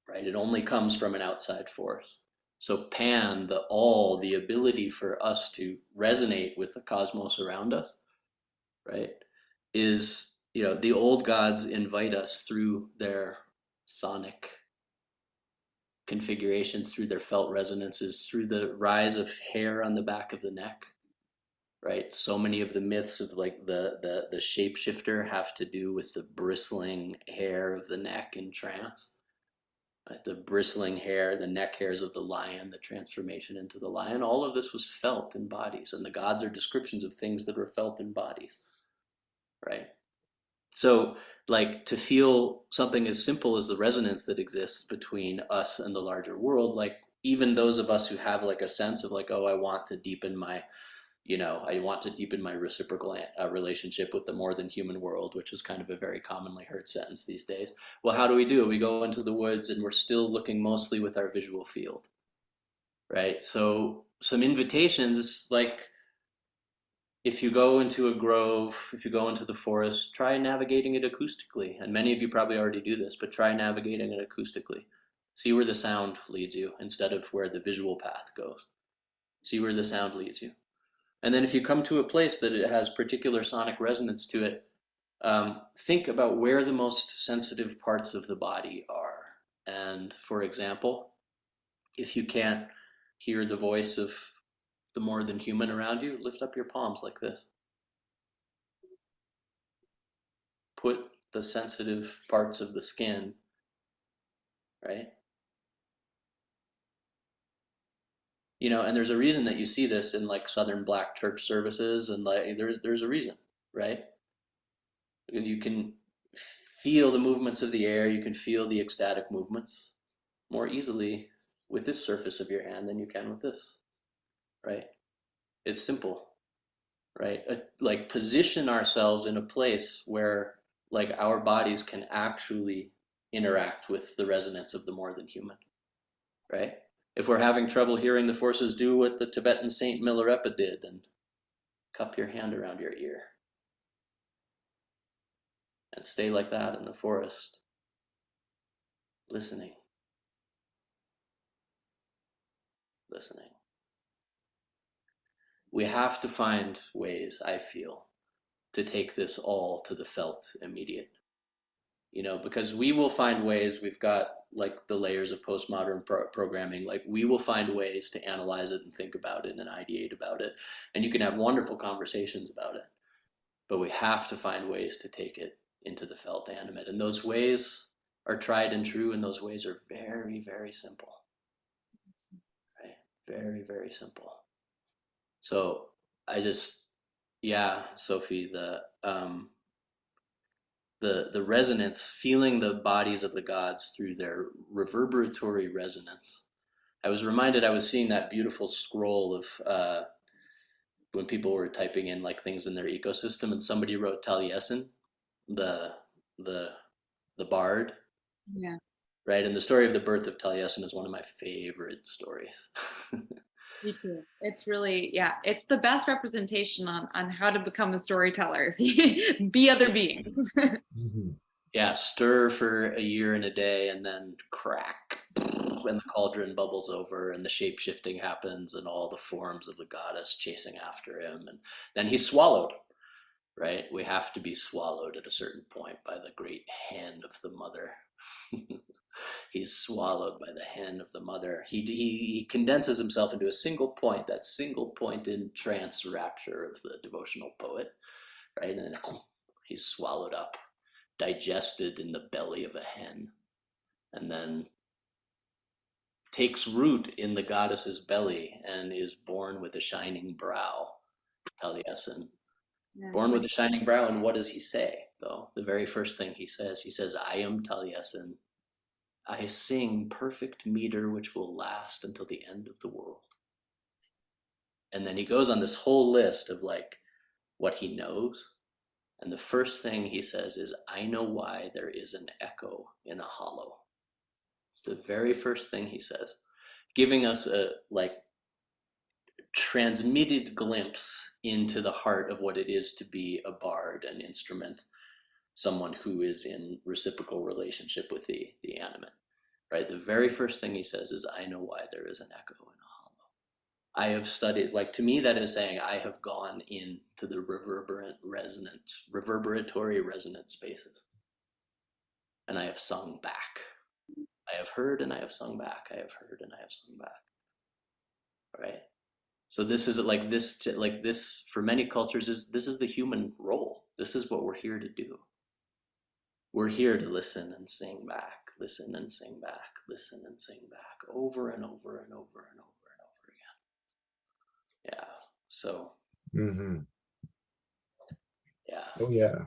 right? It only comes from an outside force. So Pan, the all, the ability for us to resonate with the cosmos around us, right, is, the old gods invite us through their sonic configurations, through their felt resonances, through the rise of hair on the back of the neck, right? So many of the myths of, like, the shapeshifter have to do with the bristling hair of the neck in trance. Right? The bristling hair, the neck hairs of the lion, the transformation into the lion, all of this was felt in bodies, and the gods are descriptions of things that were felt in bodies, right? So, like, to feel something as simple as the resonance that exists between us and the larger world, like, even those of us who have, like, a sense of, like, oh, I want to deepen my reciprocal relationship with the more than human world, which is kind of a very commonly heard sentence these days. Well, how do we do it? We go into the woods and we're still looking mostly with our visual field, right? So some invitations, like, if you go into a grove, if you go into the forest, try navigating it acoustically. And many of you probably already do this, but try navigating it acoustically. See where the sound leads you instead of where the visual path goes. See where the sound leads you. And then if you come to a place that it has particular sonic resonance to it, think about where the most sensitive parts of the body are. And for example, if you can't hear the voice of the more than human around you, lift up your palms like this. Put the sensitive parts of the skin, right? And there's a reason that you see this in, like, Southern Black church services, and, like, there's a reason, right? Because you can feel the movements of the air, you can feel the ecstatic movements more easily with this surface of your hand than you can with this, right? It's simple, right? Like, position ourselves in a place where, like, our bodies can actually interact with the resonance of the more than human, right? If we're having trouble hearing the forces, do what the Tibetan Saint Milarepa did and cup your hand around your ear and stay like that in the forest, listening. We have to find ways, I feel, to take this all to the felt immediate. Because we will find ways. We've got, like, the layers of postmodern programming. Like, we will find ways to analyze it and think about it and ideate about it. And you can have wonderful conversations about it. But we have to find ways to take it into the felt animate. And those ways are tried and true, and those ways are very, very simple. Right? Very, very simple. So Sophie, the resonance, feeling the bodies of the gods through their reverberatory resonance. I was reminded, I was seeing that beautiful scroll of when people were typing in, like, things in their ecosystem, and somebody wrote Taliesin, the the bard. Yeah. Right, and the story of the birth of Taliesin is one of my favorite stories. Me too. It's really, yeah, it's the best representation on how to become a storyteller. Be other beings. Mhm. Yeah, stir for a year and a day, and then crack, and the cauldron bubbles over, and the shape shifting happens, and all the forms of the goddess chasing after him, and then he's swallowed. Right? We have to be swallowed at a certain point by the great hand of the mother. He's swallowed by the hand of the mother. He condenses himself into a single point, that single point in trance rapture of the devotional poet, right? And then he's swallowed up, digested in the belly of a hen, and then takes root in the goddess's belly and is born with a shining brow, Taliesin. Yeah. Born with a shining brow, and what does he say, though? The very first thing he says, I am Taliesin. I sing perfect meter which will last until the end of the world. And then he goes on this whole list of like what he knows. And the first thing he says is, I know why there is an echo in a hollow. It's the very first thing he says, giving us a like transmitted glimpse into the heart of what it is to be a bard, an instrument, someone who is in reciprocal relationship with the animate, right? The very first thing he says is, I know why there is an echo in a hollow. I have studied, like, to me, that is saying I have gone into the reverberatory resonant spaces, and I have sung back. I have heard and I have sung back. I have heard and I have sung back. Right? So this is like this for many cultures this is the human role. This is what we're here to do. We're here to listen and sing back, listen and sing back, listen and sing back, over and over and over and over and over again. Yeah. So. Mm-hmm. Yeah. Oh yeah.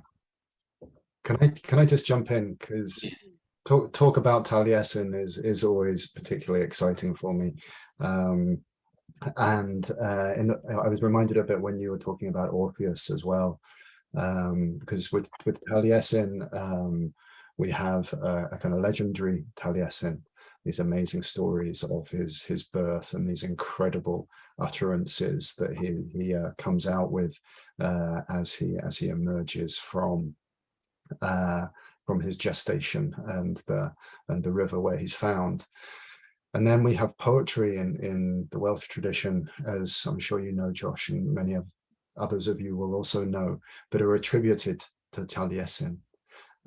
Can I just jump in, because talk about Taliesin is always particularly exciting for me. And I was reminded of it when you were talking about Orpheus as well, because with Taliesin, we have a kind of legendary Taliesin, these amazing stories of his birth and these incredible utterances that he comes out with as he emerges from his gestation and the river where he's found. And then we have poetry in the Welsh tradition, as I'm sure you know, Josh, and many of others of you will also know, that are attributed to Taliesin.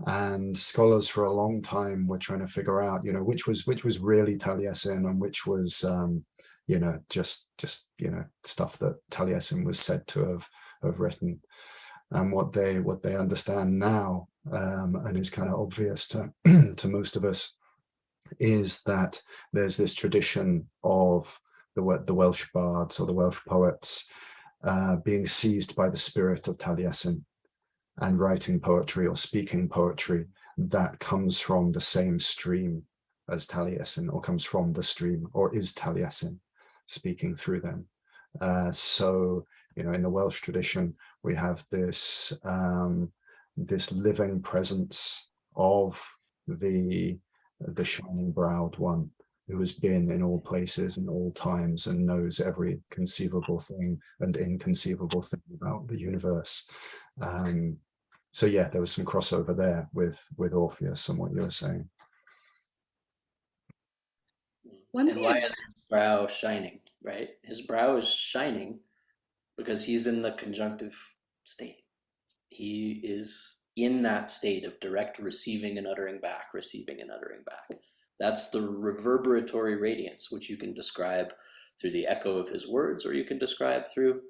And scholars for a long time were trying to figure out, which was really Taliesin and which was, just stuff that Taliesin was said to have written. And what they understand now, and is kind of obvious to to most of us, is that there's this tradition of the Welsh bards or the Welsh poets being seized by the spirit of Taliesin and writing poetry or speaking poetry that comes from the same stream as Taliesin, or comes from the stream, or is Taliesin speaking through them. So, in the Welsh tradition, we have this this living presence of the shining browed one, who has been in all places and all times and knows every conceivable thing and inconceivable thing about the universe. So yeah, there was some crossover there with Orpheus and what you were saying. And why is his brow shining, right? His brow is shining because he's in the conjunctive state. He is in that state of direct receiving and uttering back, receiving and uttering back. That's the reverberatory radiance, which you can describe through the echo of his words, or you can describe through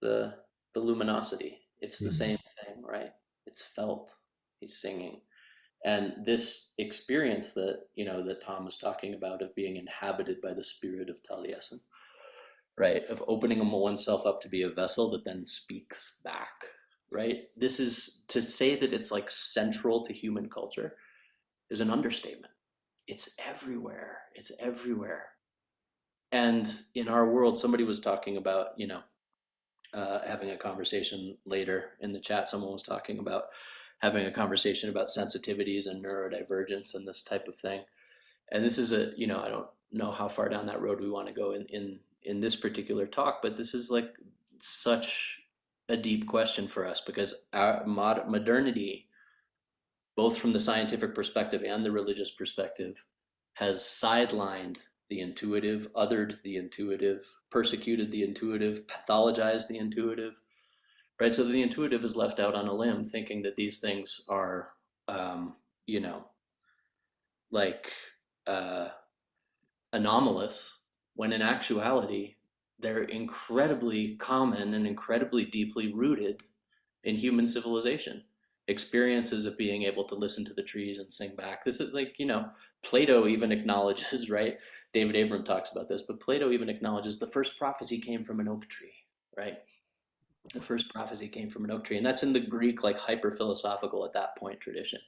the luminosity. It's the same thing, right? It's felt. He's singing. And this experience that, that Tom was talking about, of being inhabited by the spirit of Taliesin, right? Of opening oneself up to be a vessel that then speaks back, right? This is, to say that it's like central to human culture is an understatement. It's everywhere. It's everywhere. And in our world, somebody was talking about, having a conversation later in the chat. Someone was talking about having a conversation about sensitivities and neurodivergence and this type of thing. And this is I don't know how far down that road we want to go in this particular talk, but this is like such a deep question for us, because our modernity both from the scientific perspective and the religious perspective, has sidelined the intuitive, othered the intuitive, persecuted the intuitive, pathologized the intuitive, right? So the intuitive is left out on a limb thinking that these things are, you know, like anomalous, when in actuality, they're incredibly common and incredibly deeply rooted in human civilization. Experiences of being able to listen to the trees and sing back. This is like, Plato even acknowledges, right? David Abram talks about this, but Plato even acknowledges the first prophecy came from an oak tree, right? The first prophecy came from an oak tree. And that's in the Greek, like hyper philosophical at that point tradition.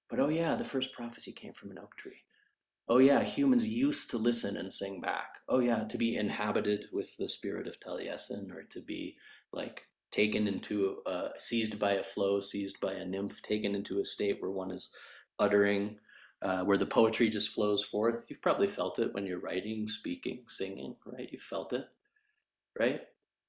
But oh yeah, the first prophecy came from an oak tree. Oh yeah, humans used to listen and sing back. Oh yeah, to be inhabited with the spirit of Taliesin, or to be like taken into seized by a flow, seized by a nymph, taken into a state where one is uttering, where the poetry just flows forth. You've probably felt it when you're writing, speaking, singing, right? You felt it, right?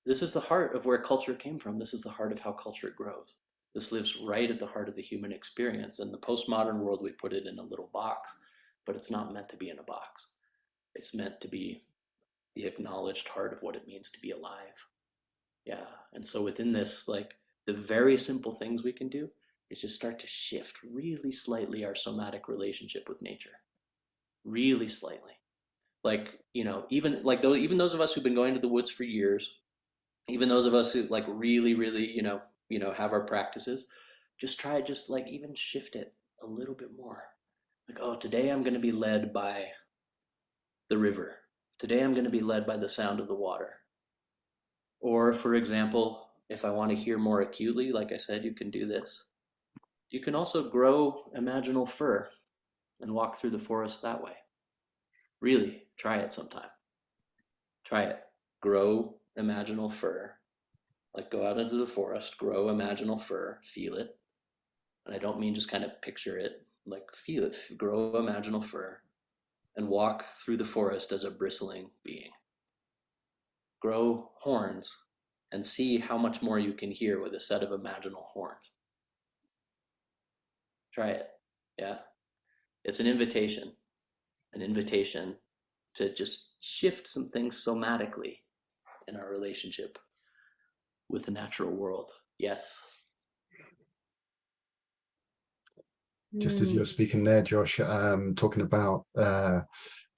This is the heart of where culture came from. This is the heart of how culture grows. This lives right at the heart of the human experience. In the postmodern world, we put it in a little box, but it's not meant to be in a box. It's meant to be the acknowledged heart of what it means to be alive. Yeah. And so within this, like, the very simple things we can do is just start to shift really slightly our somatic relationship with nature. Really slightly. Like, even those of us who've been going to the woods for years, even those of us who like really, really, have our practices, just like even shift it a little bit more. Like, oh, today I'm going to be led by the river. Today I'm going to be led by the sound of the water. Or, for example, if I want to hear more acutely, like I said, you can do this. You can also grow imaginal fir and walk through the forest that way. Really, try it sometime. Try it. Grow imaginal fir. Like, go out into the forest, grow imaginal fir, feel it. And I don't mean just kind of picture it, like feel it. Grow imaginal fir and walk through the forest as a bristling being. Grow horns and see how much more you can hear with a set of imaginal horns. Try it. Yeah. It's an invitation to just shift some things somatically in our relationship with the natural world. Yes. Just as you're speaking there, Josh, talking about that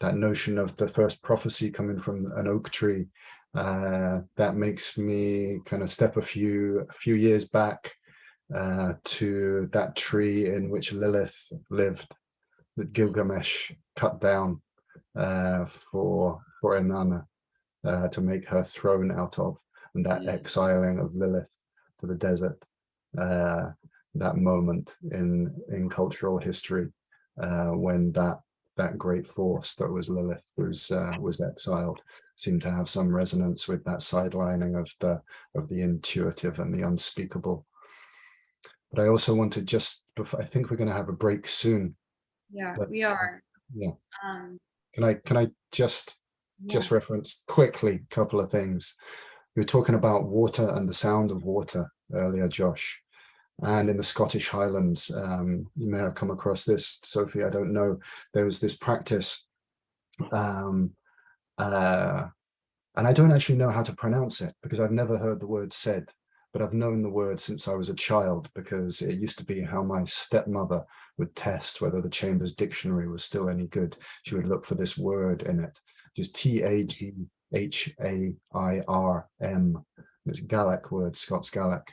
notion of the first prophecy coming from an oak tree, that makes me kind of step a few years back to that tree in which Lilith lived, that Gilgamesh cut down for Inanna to make her throne out of, and that exiling of Lilith to the desert. That moment in cultural history when that great force that was Lilith was exiled, seemed to have some resonance with that sidelining of the intuitive and the unspeakable. But I also wanted, just before, I think we're going to have a break soon. Yeah, we are. Yeah. Can I just reference quickly a couple of things? You were talking about water and the sound of water earlier, Josh. And in the Scottish Highlands, you may have come across this, Sophie, I don't know. There was this practice, and I don't actually know how to pronounce it because I've never heard the word said, but I've known the word since I was a child, because it used to be how my stepmother would test whether the Chambers Dictionary was still any good. She would look for this word in it, just Taghairm. It's a Gaelic word, Scottish Gaelic,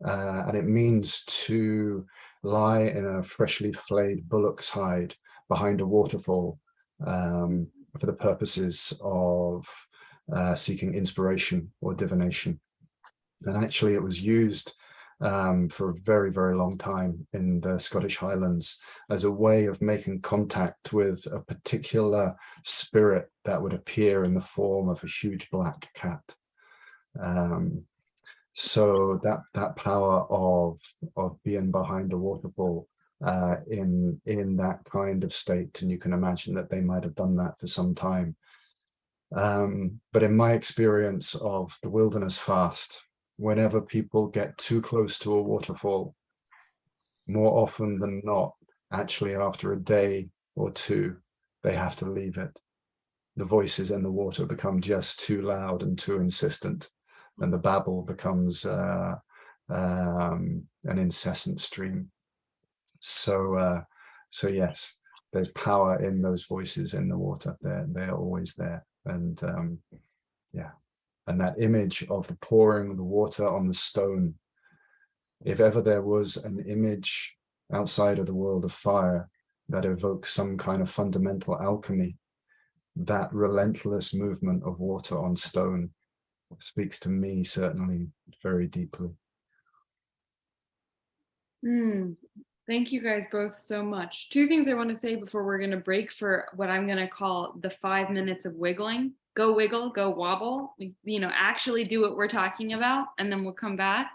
and it means to lie in a freshly flayed bullock's hide behind a waterfall for the purposes of seeking inspiration or divination. And actually it was used for a very, very long time in the Scottish Highlands as a way of making contact with a particular spirit that would appear in the form of a huge black cat. So that power of being behind a waterfall in that kind of state, and you can imagine that they might have done that for some time. But in my experience of the wilderness fast, whenever people get too close to a waterfall, more often than not, actually after a day or two, they have to leave it. The voices in the water become just too loud and too insistent, and the babble becomes an incessant stream. So yes, there's power in those voices in the water. They're always there, and yeah, and that image of the pouring of the water on the stone. If ever there was an image outside of the world of fire that evokes some kind of fundamental alchemy, that relentless movement of water on stone speaks to me certainly very deeply. Thank you guys both so much. Two things I want to say before we're going to break for what I'm going to call the 5 minutes of wiggling. Go wiggle, go wobble, you know, actually do what we're talking about, and then we'll come back.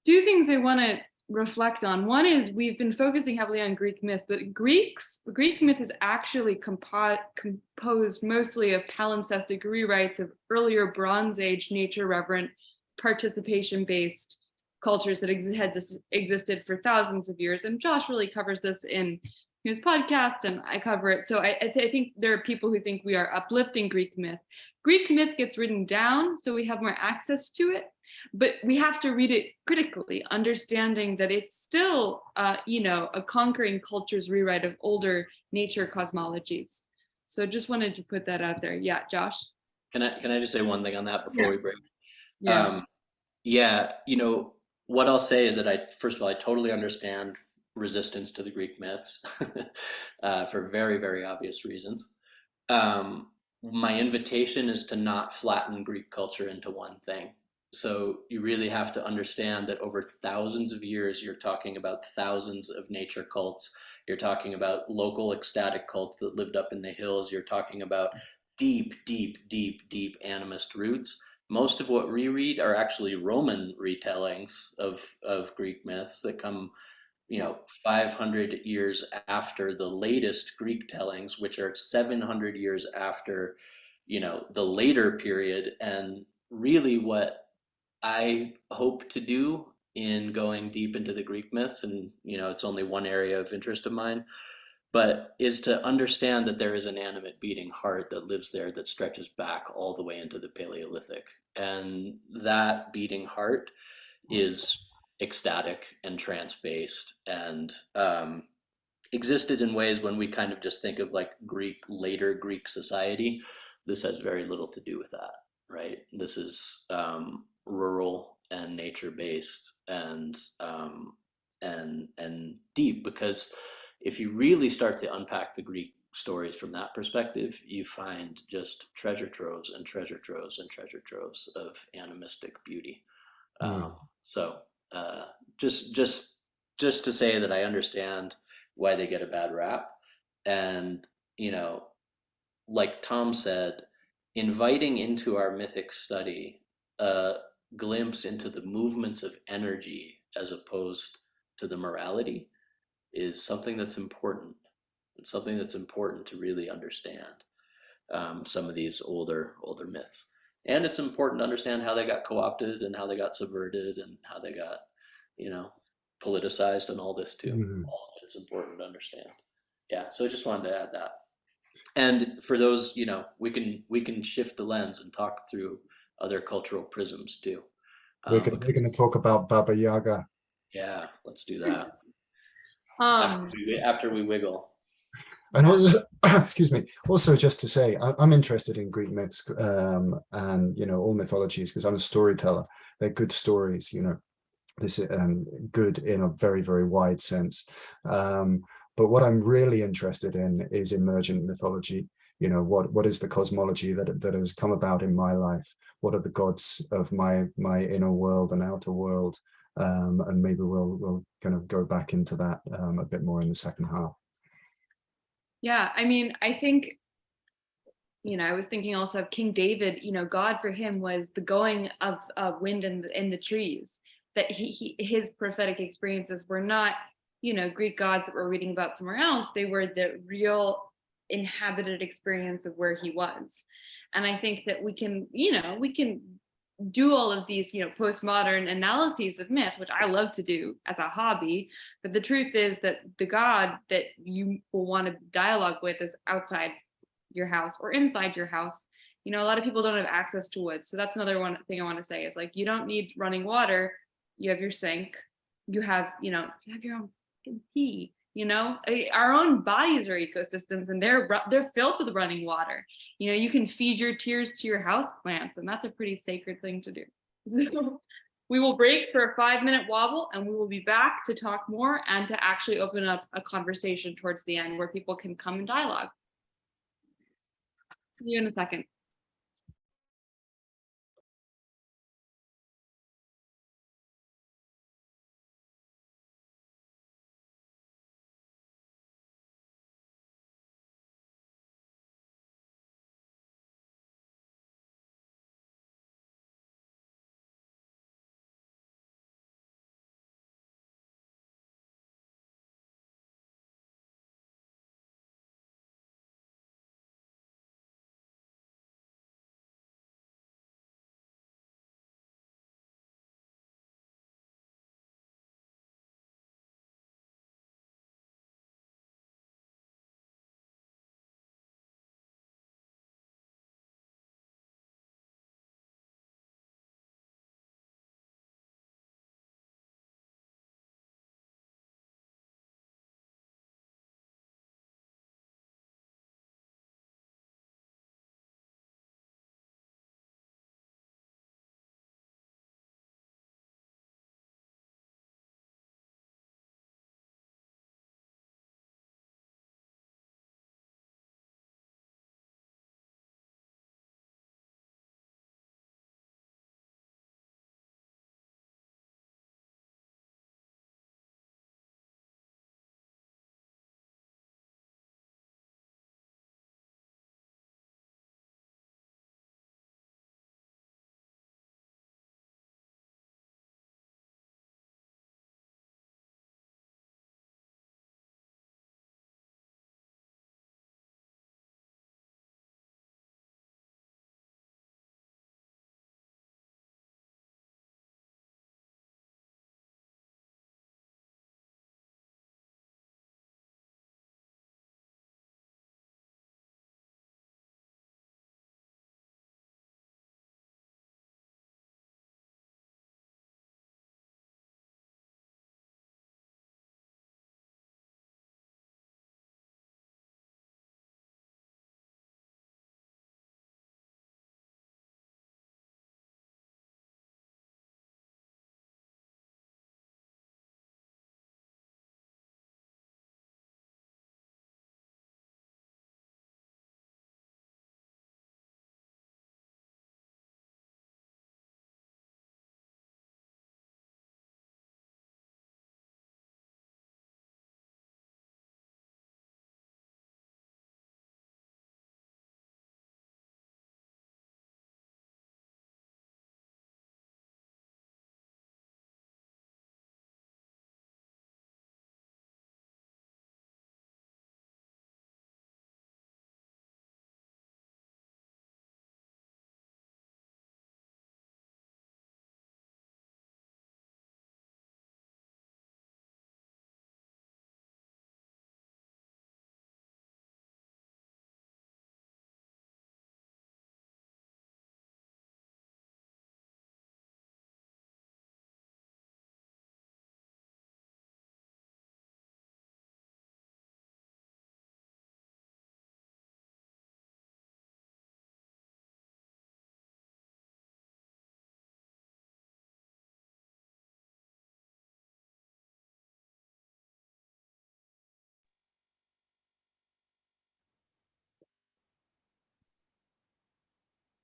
Two things I want to reflect on. One is we've been focusing heavily on Greek myth, but Greek myth is actually composed mostly of palimpsestic rewrites of earlier Bronze Age nature reverent participation based cultures that had existed for thousands of years. And Josh really covers this in his podcast, and I cover it. So I think there are people who think we are uplifting Greek myth. Greek myth gets written down so we have more access to it, but we have to read it critically, understanding that it's still, you know, a conquering culture's rewrite of older nature cosmologies. So just wanted to put that out there. Yeah, Josh? Can I just say one thing on that before we break? Yeah. Yeah, you know, what I'll say is that first of all, I totally understand resistance to the Greek myths for very, very obvious reasons. My invitation is to not flatten Greek culture into one thing. So you really have to understand that over thousands of years, you're talking about thousands of nature cults. You're talking about local ecstatic cults that lived up in the hills. You're talking about deep, deep, deep, deep animist roots. Most of what we read are actually Roman retellings of Greek myths that come, you know, 500 years after the latest Greek tellings, which are 700 years after, you know, the later period. And really what I hope to do in going deep into the Greek myths, and, you know, it's only one area of interest of mine, but is to understand that there is an animate beating heart that lives there that stretches back all the way into the Paleolithic. And that beating heart is ecstatic and trance-based and existed in ways when we kind of just think of like later Greek society. This has very little to do with that, right? This is rural and nature-based and deep, because if you really start to unpack the Greek stories from that perspective, you find just treasure troves and treasure troves and treasure troves of animistic beauty. So just to say that I understand why they get a bad rap, and, you know, like Tom said, inviting into our mythic study a glimpse into the movements of energy as opposed to the morality is something that's important. It's something that's important to really understand some of these older myths. And it's important to understand how they got co-opted and how they got subverted and how they got, you know, politicized and all this too. All of it's important to understand. Yeah, so I just wanted to add that. And for those, you know, we can shift the lens and talk through other cultural prisms too. We're going to talk about Baba Yaga. Yeah, let's do that. Um, after we wiggle. And also, excuse me, also just to say, I'm interested in Greek myths and, you know, all mythologies, because I'm a storyteller. They're good stories, you know, this good in a very, very wide sense. But what I'm really interested in is emergent mythology. You know, what is the cosmology that has come about in my life? What are the gods of my inner world and outer world? And maybe we'll kind of go back into that a bit more in the second half. yeah, I mean, I think, you know, I was thinking also of King David. You know, God for him was the going of wind in the trees. That his prophetic experiences were not, you know, Greek gods that we're reading about somewhere else. They were the real inhabited experience of where he was. And I think that we can, you know, we can do all of these, postmodern analyses of myth, which I love to do as a hobby. But the truth is that the God that you will want to dialogue with is outside your house or inside your house. A lot of people don't have access to wood. So that's another one thing I want to say is like, you don't need running water. You have your sink. You have your own tea. Our own bodies are ecosystems, and they're filled with running water. You can feed your tears to your house plants, and that's a pretty sacred thing to do. So we will break for a 5-minute wobble, and we will be back to talk more and to actually open up a conversation towards the end where people can come and dialogue. See you in a second.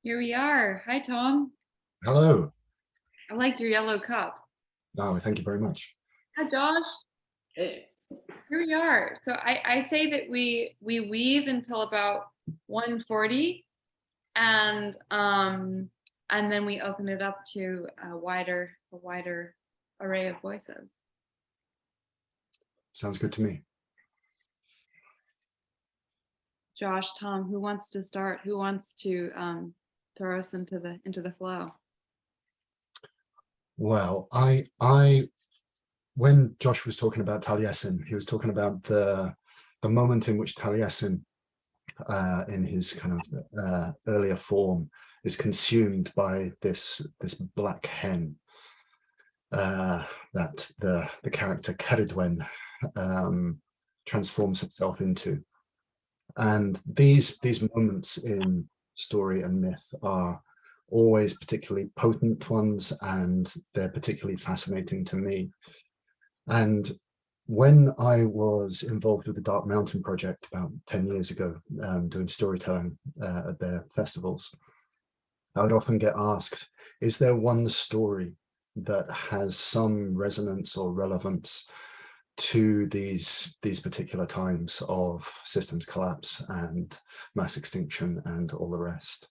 Here we are. Hi, Tom. Hello. I like your yellow cup. Oh, thank you very much. Hi, Josh. Hey. Here we are. So I say that we weave until about 1:40, and then we open it up to a wider array of voices. Sounds good to me. Josh, Tom, who wants to start? Who wants to throw us into the flow? Well, when Josh was talking about Taliesin, he was talking about the moment in which Taliesin, in his kind of earlier form, is consumed by this black hen that the character Ceridwen transforms himself into. And these moments in story and myth are always particularly potent ones, and they're particularly fascinating to me. And when I was involved with the Dark Mountain Project about 10 years ago, doing storytelling at their festivals, I would often get asked, is there one story that has some resonance or relevance to these particular times of systems collapse and mass extinction and all the rest?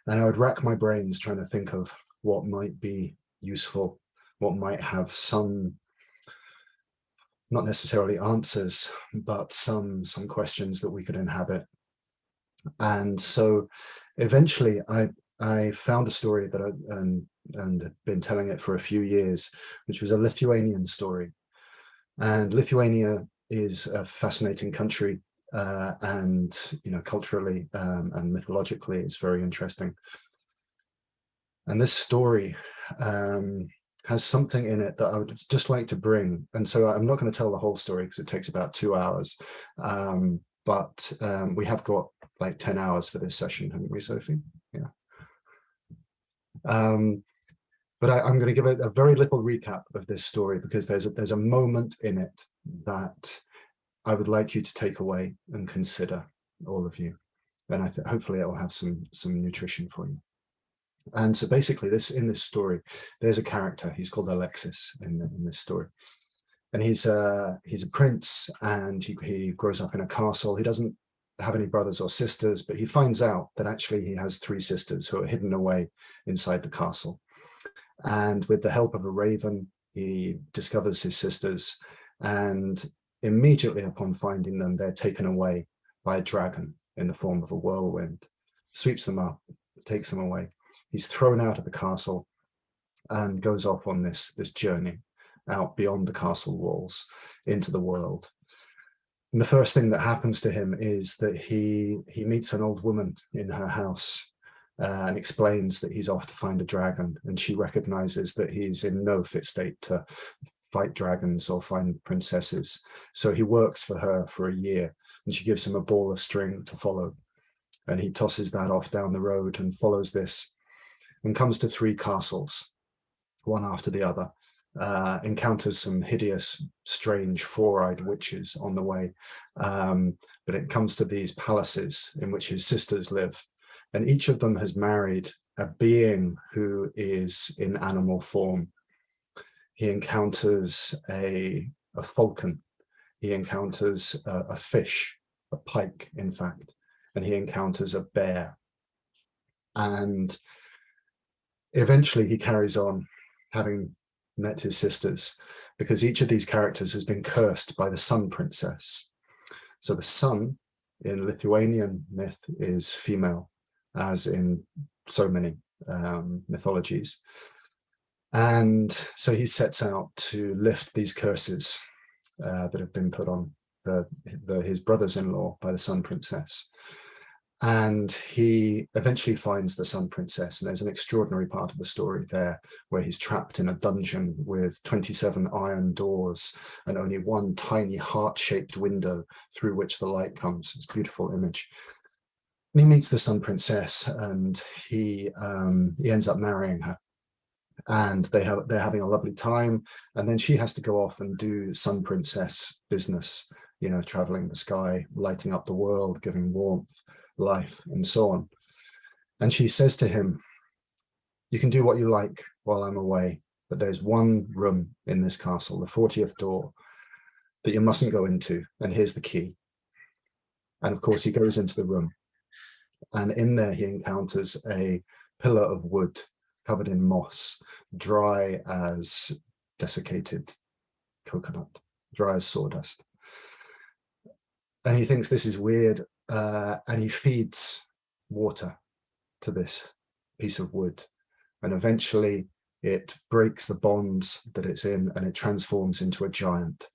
And I would rack my brains trying to think of what might be useful, what might have some, not necessarily answers, but some questions that we could inhabit. And so eventually I found a story that and been telling it for a few years, which was a Lithuanian story. And Lithuania is a fascinating country, and culturally and mythologically, it's very interesting. And this story has something in it that I would just like to bring. And so I'm not going to tell the whole story because it takes about 2 hours, but we have got like 10 hours for this session, haven't we, Sophie? Yeah. But I'm going to give a very little recap of this story because there's a moment in it that I would like you to take away and consider, all of you. And hopefully it will have some nutrition for you. And so basically in this story, there's a character, he's called Alexis in this story. And he's a prince, and he grows up in a castle. He doesn't have any brothers or sisters, but he finds out that actually he has 3 sisters who are hidden away inside the castle. And with the help of a raven, he discovers his sisters, and immediately upon finding them, they're taken away by a dragon in the form of a whirlwind, sweeps them up, takes them away. He's thrown out of the castle and goes off on this journey out beyond the castle walls into the world. And the first thing that happens to him is that he meets an old woman in her house and explains that he's off to find a dragon, and she recognizes that he's in no fit state to fight dragons or find princesses. So he works for her for a year, and she gives him a ball of string to follow. And he tosses that off down the road and follows this and comes to 3 castles, one after the other, encounters some hideous, strange, 4-eyed witches on the way. But it comes to these palaces in which his sisters live. And each of them has married a being who is in animal form. He encounters a falcon. He encounters a fish, a pike, in fact, and he encounters a bear. And eventually he carries on, having met his sisters, because each of these characters has been cursed by the sun princess. So the sun in Lithuanian myth is female, as in so many mythologies. And so he sets out to lift these curses that have been put on his brothers-in-law by the sun princess. And he eventually finds the sun princess, and there's an extraordinary part of the story there where he's trapped in a dungeon with 27 iron doors and only one tiny heart-shaped window through which the light comes. It's a beautiful image. And he meets the sun princess, and he ends up marrying her. And they're having a lovely time, and then she has to go off and do sun princess business, traveling the sky, lighting up the world, giving warmth, life, and so on. And she says to him, you can do what you like while I'm away, but there's one room in this castle, the 40th door, that you mustn't go into, and here's the key. And of course he goes into the room, and in there he encounters a pillar of wood covered in moss, dry as desiccated coconut, dry as sawdust. And he thinks this is weird, and he feeds water to this piece of wood. And eventually it breaks the bonds that it's in, and it transforms into a giant.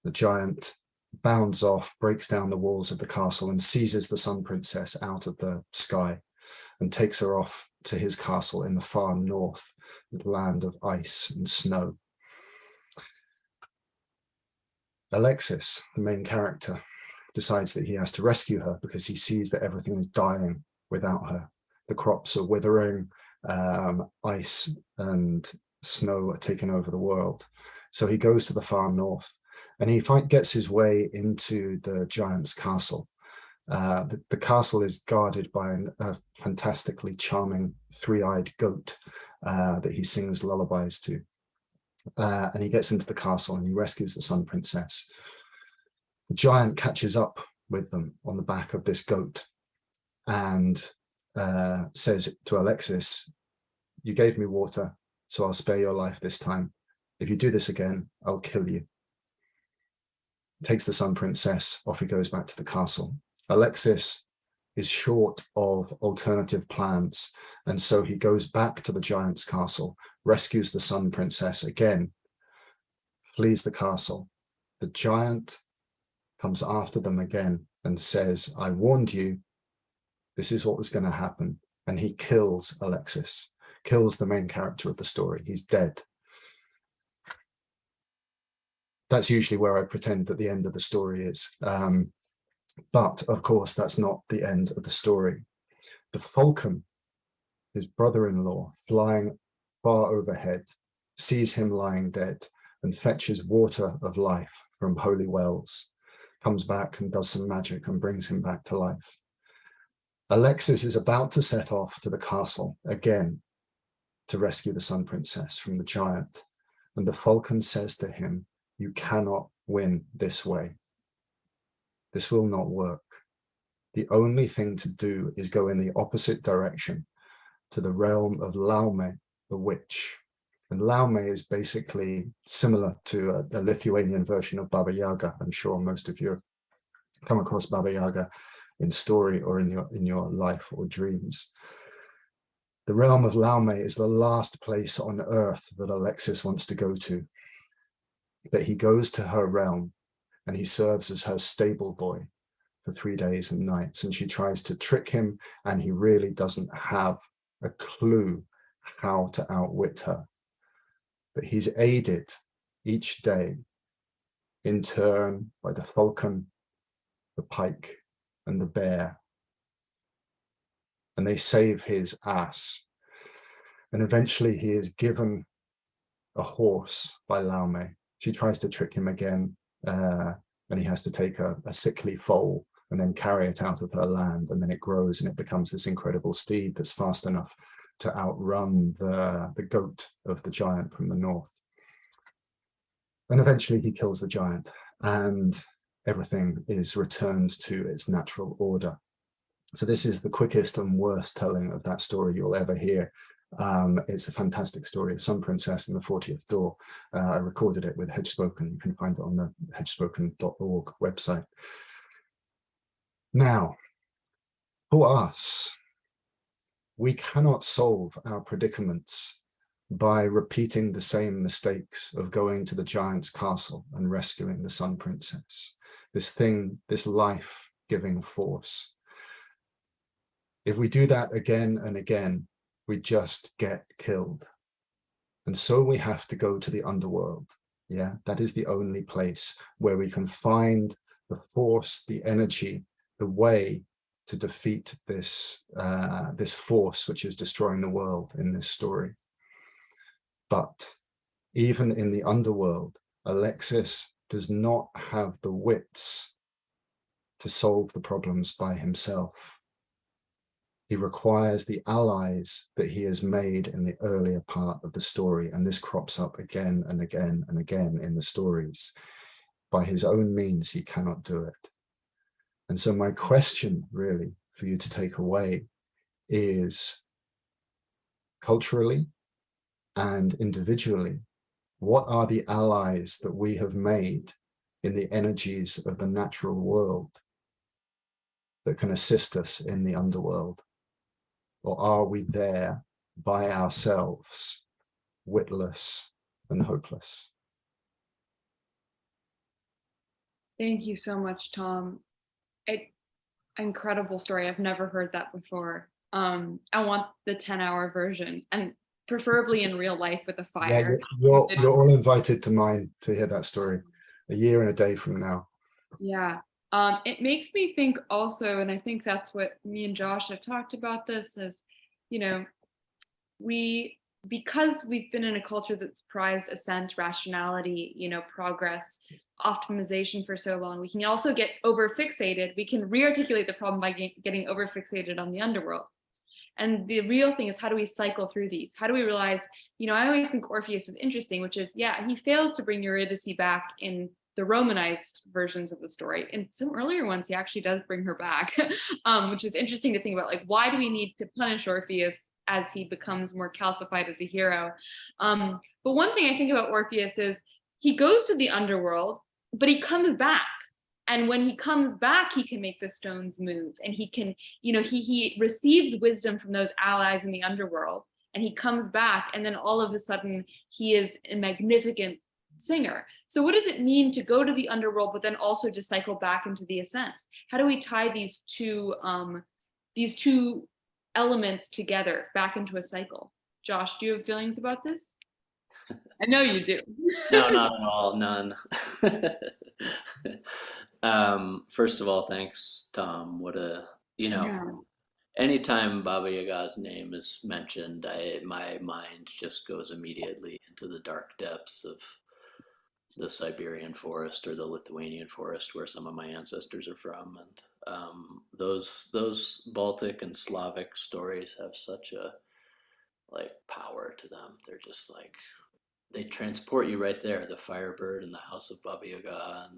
The giant bounds off, breaks down the walls of the castle, and seizes the Sun Princess out of the sky and takes her off to his castle in the far north, the land of ice and snow. Alexis, the main character, decides that he has to rescue her because he sees that everything is dying without her. The crops are withering, ice and snow are taking over the world. So he goes to the far north, and he gets his way into the giant's castle. The castle is guarded by a fantastically charming three-eyed goat that he sings lullabies to. And he gets into the castle and he rescues the Sun Princess. The giant catches up with them on the back of this goat and says to Alexis, "You gave me water, so I'll spare your life this time. If you do this again, I'll kill you." Takes the Sun Princess, off he goes back to the castle. Alexis is short of alternative plans, and so he goes back to the giant's castle, rescues the Sun Princess again, flees the castle. The giant comes after them again and says, "I warned you, this is what was going to happen." And he kills Alexis, kills the main character of the story. He's dead. That's usually where I pretend that the end of the story is. But of course, that's not the end of the story. The falcon, his brother-in-law, flying far overhead, sees him lying dead and fetches water of life from holy wells, comes back and does some magic and brings him back to life. Alexis is about to set off to the castle again to rescue the Sun Princess from the giant. And the falcon says to him, "You cannot win this way. This will not work. The only thing to do is go in the opposite direction to the realm of Laume, the witch." And Laume is basically similar to a Lithuanian version of Baba Yaga. I'm sure most of you have come across Baba Yaga in story or in your life or dreams. The realm of Laume is the last place on earth that Alexis wants to go to. But he goes to her realm and he serves as her stable boy for 3 days and nights. And she tries to trick him, and he really doesn't have a clue how to outwit her. But he's aided each day in turn by the falcon, the pike, and the bear. And they save his ass. And eventually he is given a horse by Laume. She tries to trick him again, and he has to take a sickly foal and then carry it out of her land, and then it grows and it becomes this incredible steed that's fast enough to outrun the goat of the giant from the north. And eventually he kills the giant, and everything is returned to its natural order. So this is the quickest and worst telling of that story you'll ever hear. It's a fantastic story. Sun Princess and the 40th Door. I recorded it with Hedgespoken. You can find it on the hedgespoken.org website. Now, for us, we cannot solve our predicaments by repeating the same mistakes of going to the giant's castle and rescuing the Sun Princess. This life-giving force. If we do that again and again, we just get killed. And so we have to go to the underworld. Yeah, that is the only place where we can find the force, the energy, the way to defeat this force which is destroying the world in this story. But even in the underworld, Alexis does not have the wits to solve the problems by himself. He requires the allies that he has made in the earlier part of the story, and this crops up again and again and again in the stories. By his own means, he cannot do it. And so my question really for you to take away is, culturally and individually, what are the allies that we have made in the energies of the natural world that can assist us in the underworld? Or are we there by ourselves, witless, and hopeless. Thank you so much, Tom. Incredible story. I've never heard that before. I want the 10-hour version, and preferably in real life with a Yeah, fire. you're all invited to mine to hear that story a year and a day from now. Yeah. It makes me think also, and I think that's what me and Josh have talked about this, is, you know, because we've been in a culture that's prized ascent, rationality, progress, optimization for so long, we can also get over fixated. We can re-articulate the problem by getting over fixated on the underworld. And the real thing is, how do we cycle through these? How do we realize, I always think Orpheus is interesting, which is, yeah, he fails to bring Eurydice back in the Romanized versions of the story. In some earlier ones, he actually does bring her back, which is interesting to think about. Like, why do we need to punish Orpheus as he becomes more calcified as a hero? But one thing I think about Orpheus is he goes to the underworld, but he comes back. And when he comes back, he can make the stones move, and he can, he receives wisdom from those allies in the underworld, and he comes back, and then all of a sudden he is a magnificent singer. So what does it mean to go to the underworld, but then also to cycle back into the ascent? How do we tie these two elements together back into a cycle? Josh, do you have feelings about this? I know you do. No, not at all. None. First of all, thanks, Tom. Yeah. Anytime Baba Yaga's name is mentioned, my mind just goes immediately into the dark depths of the Siberian forest or the Lithuanian forest where some of my ancestors are from. And those Baltic and Slavic stories have such a power to them. They're just they transport you right there. The Firebird and the House of Baba Yaga,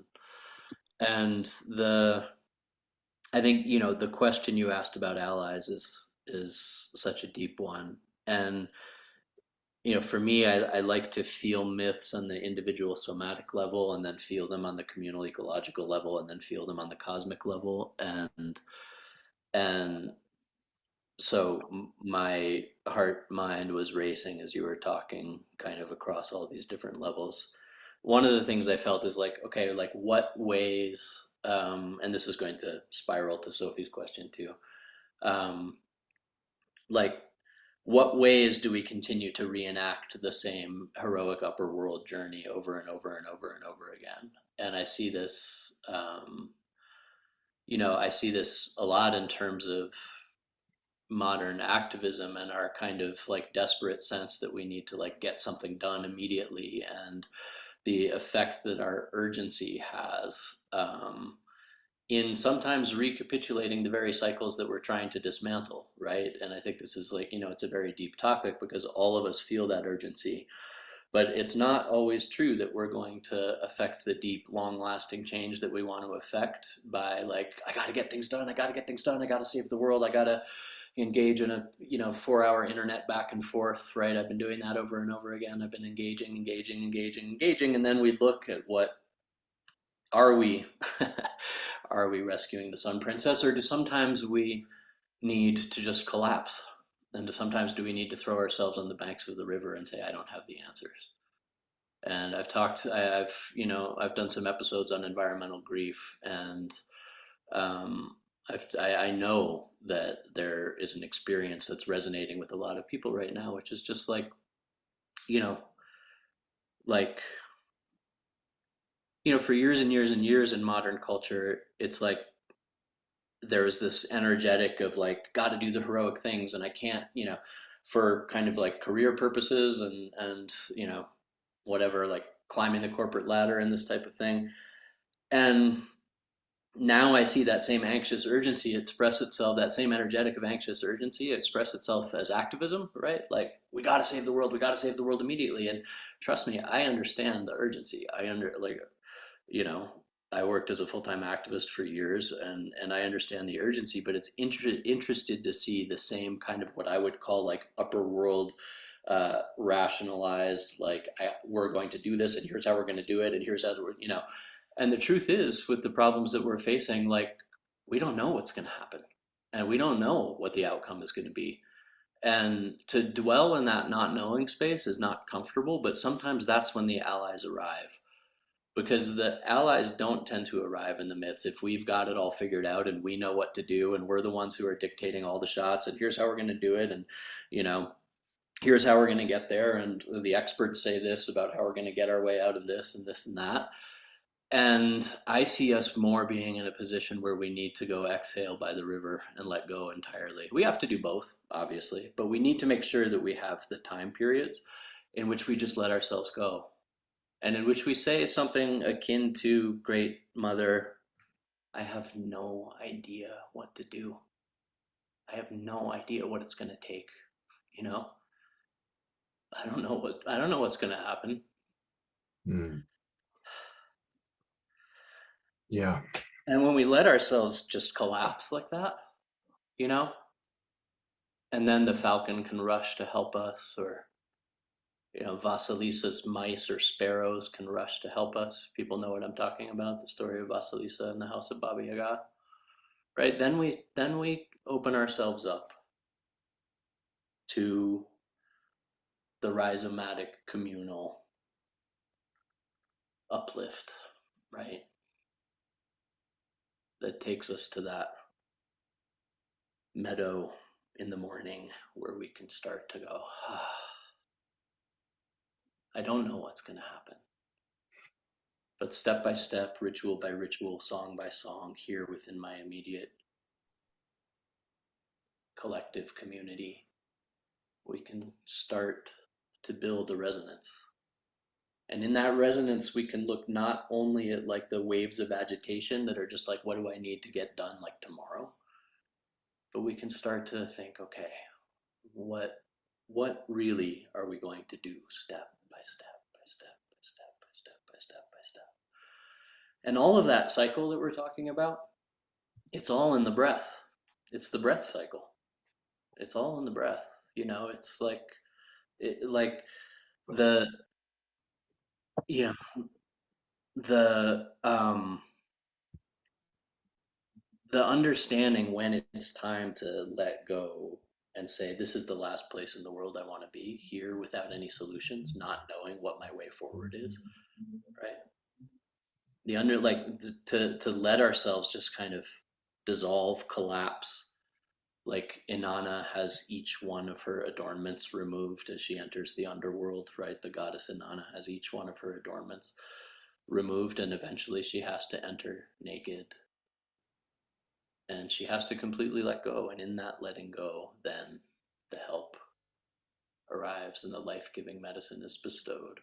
and I think the question you asked about allies is such a deep one. And for me, I like to feel myths on the individual somatic level, and then feel them on the communal ecological level, and then feel them on the cosmic level. And so my heart mind was racing as you were talking, kind of across all these different levels. One of the things I felt is okay, what ways, and this is going to spiral to Sophie's question too, um, like what ways do we continue to reenact the same heroic upper world journey over and over and over and over again? And I see this, I see this a lot in terms of modern activism and our kind of desperate sense that we need to get something done immediately, and the effect that our urgency has in sometimes recapitulating the very cycles that we're trying to dismantle, right? And I think this is it's a very deep topic because all of us feel that urgency, but it's not always true that we're going to affect the deep, long-lasting change that we want to affect by I got to get things done, I got to get things done, I got to save the world, I got to engage in a 4-hour internet back and forth, right? I've been doing that over and over again. I've been engaging, and then we look at what are we are we rescuing the Sun Princess, or do sometimes we need to just collapse, and sometimes do we need to throw ourselves on the banks of the river and say I don't have the answers? And I've done some episodes on environmental grief, and I know that there is an experience that's resonating with a lot of people right now, which is just for years and years and years in modern culture, it's there was this energetic of got to do the heroic things, and I can't, for kind of career purposes and whatever, climbing the corporate ladder and this type of thing. And now I see that same anxious urgency express itself, that same energetic of anxious urgency express itself as activism, right? We got to save the world, we got to save the world immediately. And trust me, I understand the urgency. I worked as a full-time activist for years, and I understand the urgency, but it's interested to see the same kind of what I would call upper world rationalized, we're going to do this, and here's how we're going to do it, and here's how and the truth is, with the problems that we're facing, we don't know what's going to happen, and we don't know what the outcome is going to be. And to dwell in that not knowing space is not comfortable, but sometimes that's when the allies arrive. Because the allies don't tend to arrive in the myths if we've got it all figured out and we know what to do and we're the ones who are dictating all the shots and here's how we're going to do it, and you know, here's how we're going to get there, and the experts say this about how we're going to get our way out of this and this and that. And I see us more being in a position where we need to go exhale by the river and let go entirely. We have to do both, obviously, but we need to make sure that we have the time periods in which we just let ourselves go, and in which we say something akin to, Great Mother, I have no idea what to do. I have no idea what it's going to take, you know? I don't know what's going to happen. Yeah. And when we let ourselves just collapse like that, you know, and then the falcon can rush to help us, or, you know, Vasilisa's mice or sparrows can rush to help us. People know what I'm talking about, the story of Vasilisa in the house of Baba Yaga, right? Then we open ourselves up to the rhizomatic communal uplift, right? That takes us to that meadow in the morning where we can start to go, I don't know what's going to happen. But step by step, ritual by ritual, song by song, here within my immediate collective community, we can start to build a resonance. And in that resonance, we can look not only at like the waves of agitation that are just like, what do I need to get done like tomorrow? But we can start to think, okay, what really are we going to do step by step by step by step by step by step by step? And all of that cycle that we're talking about, it's all in the breath. It's the breath cycle. It's all in the breath. You know, it's like the, you know, the understanding when it's time to let go and say, this is the last place in the world I want to be, here without any solutions, not knowing what my way forward is, right? The under, like, to let ourselves just kind of dissolve, collapse. Like Inanna has each one of her adornments removed as she enters the underworld, right? The goddess Inanna has each one of her adornments removed, and eventually she has to enter naked. And she has to completely let go. And in that letting go, then the help arrives and the life-giving medicine is bestowed,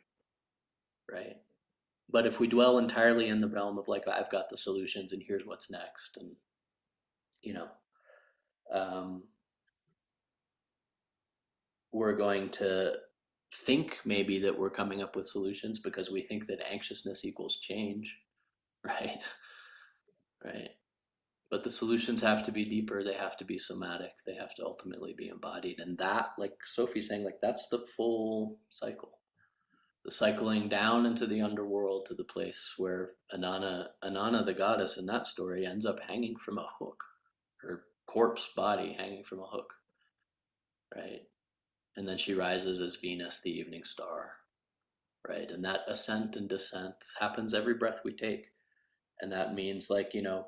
right? But if we dwell entirely in the realm of like, I've got the solutions and here's what's next, and, you know, we're going to think maybe that we're coming up with solutions because we think that anxiousness equals change, right? Right. But the solutions have to be deeper. They have to be somatic. They have to ultimately be embodied. And that, like Sophie's saying, like that's the full cycle. The cycling down into the underworld to the place where Inanna, the goddess in that story, ends up hanging from a hook, her corpse body hanging from a hook, right? And then she rises as Venus, the evening star, right? And that ascent and descent happens every breath we take. And that means, like, you know,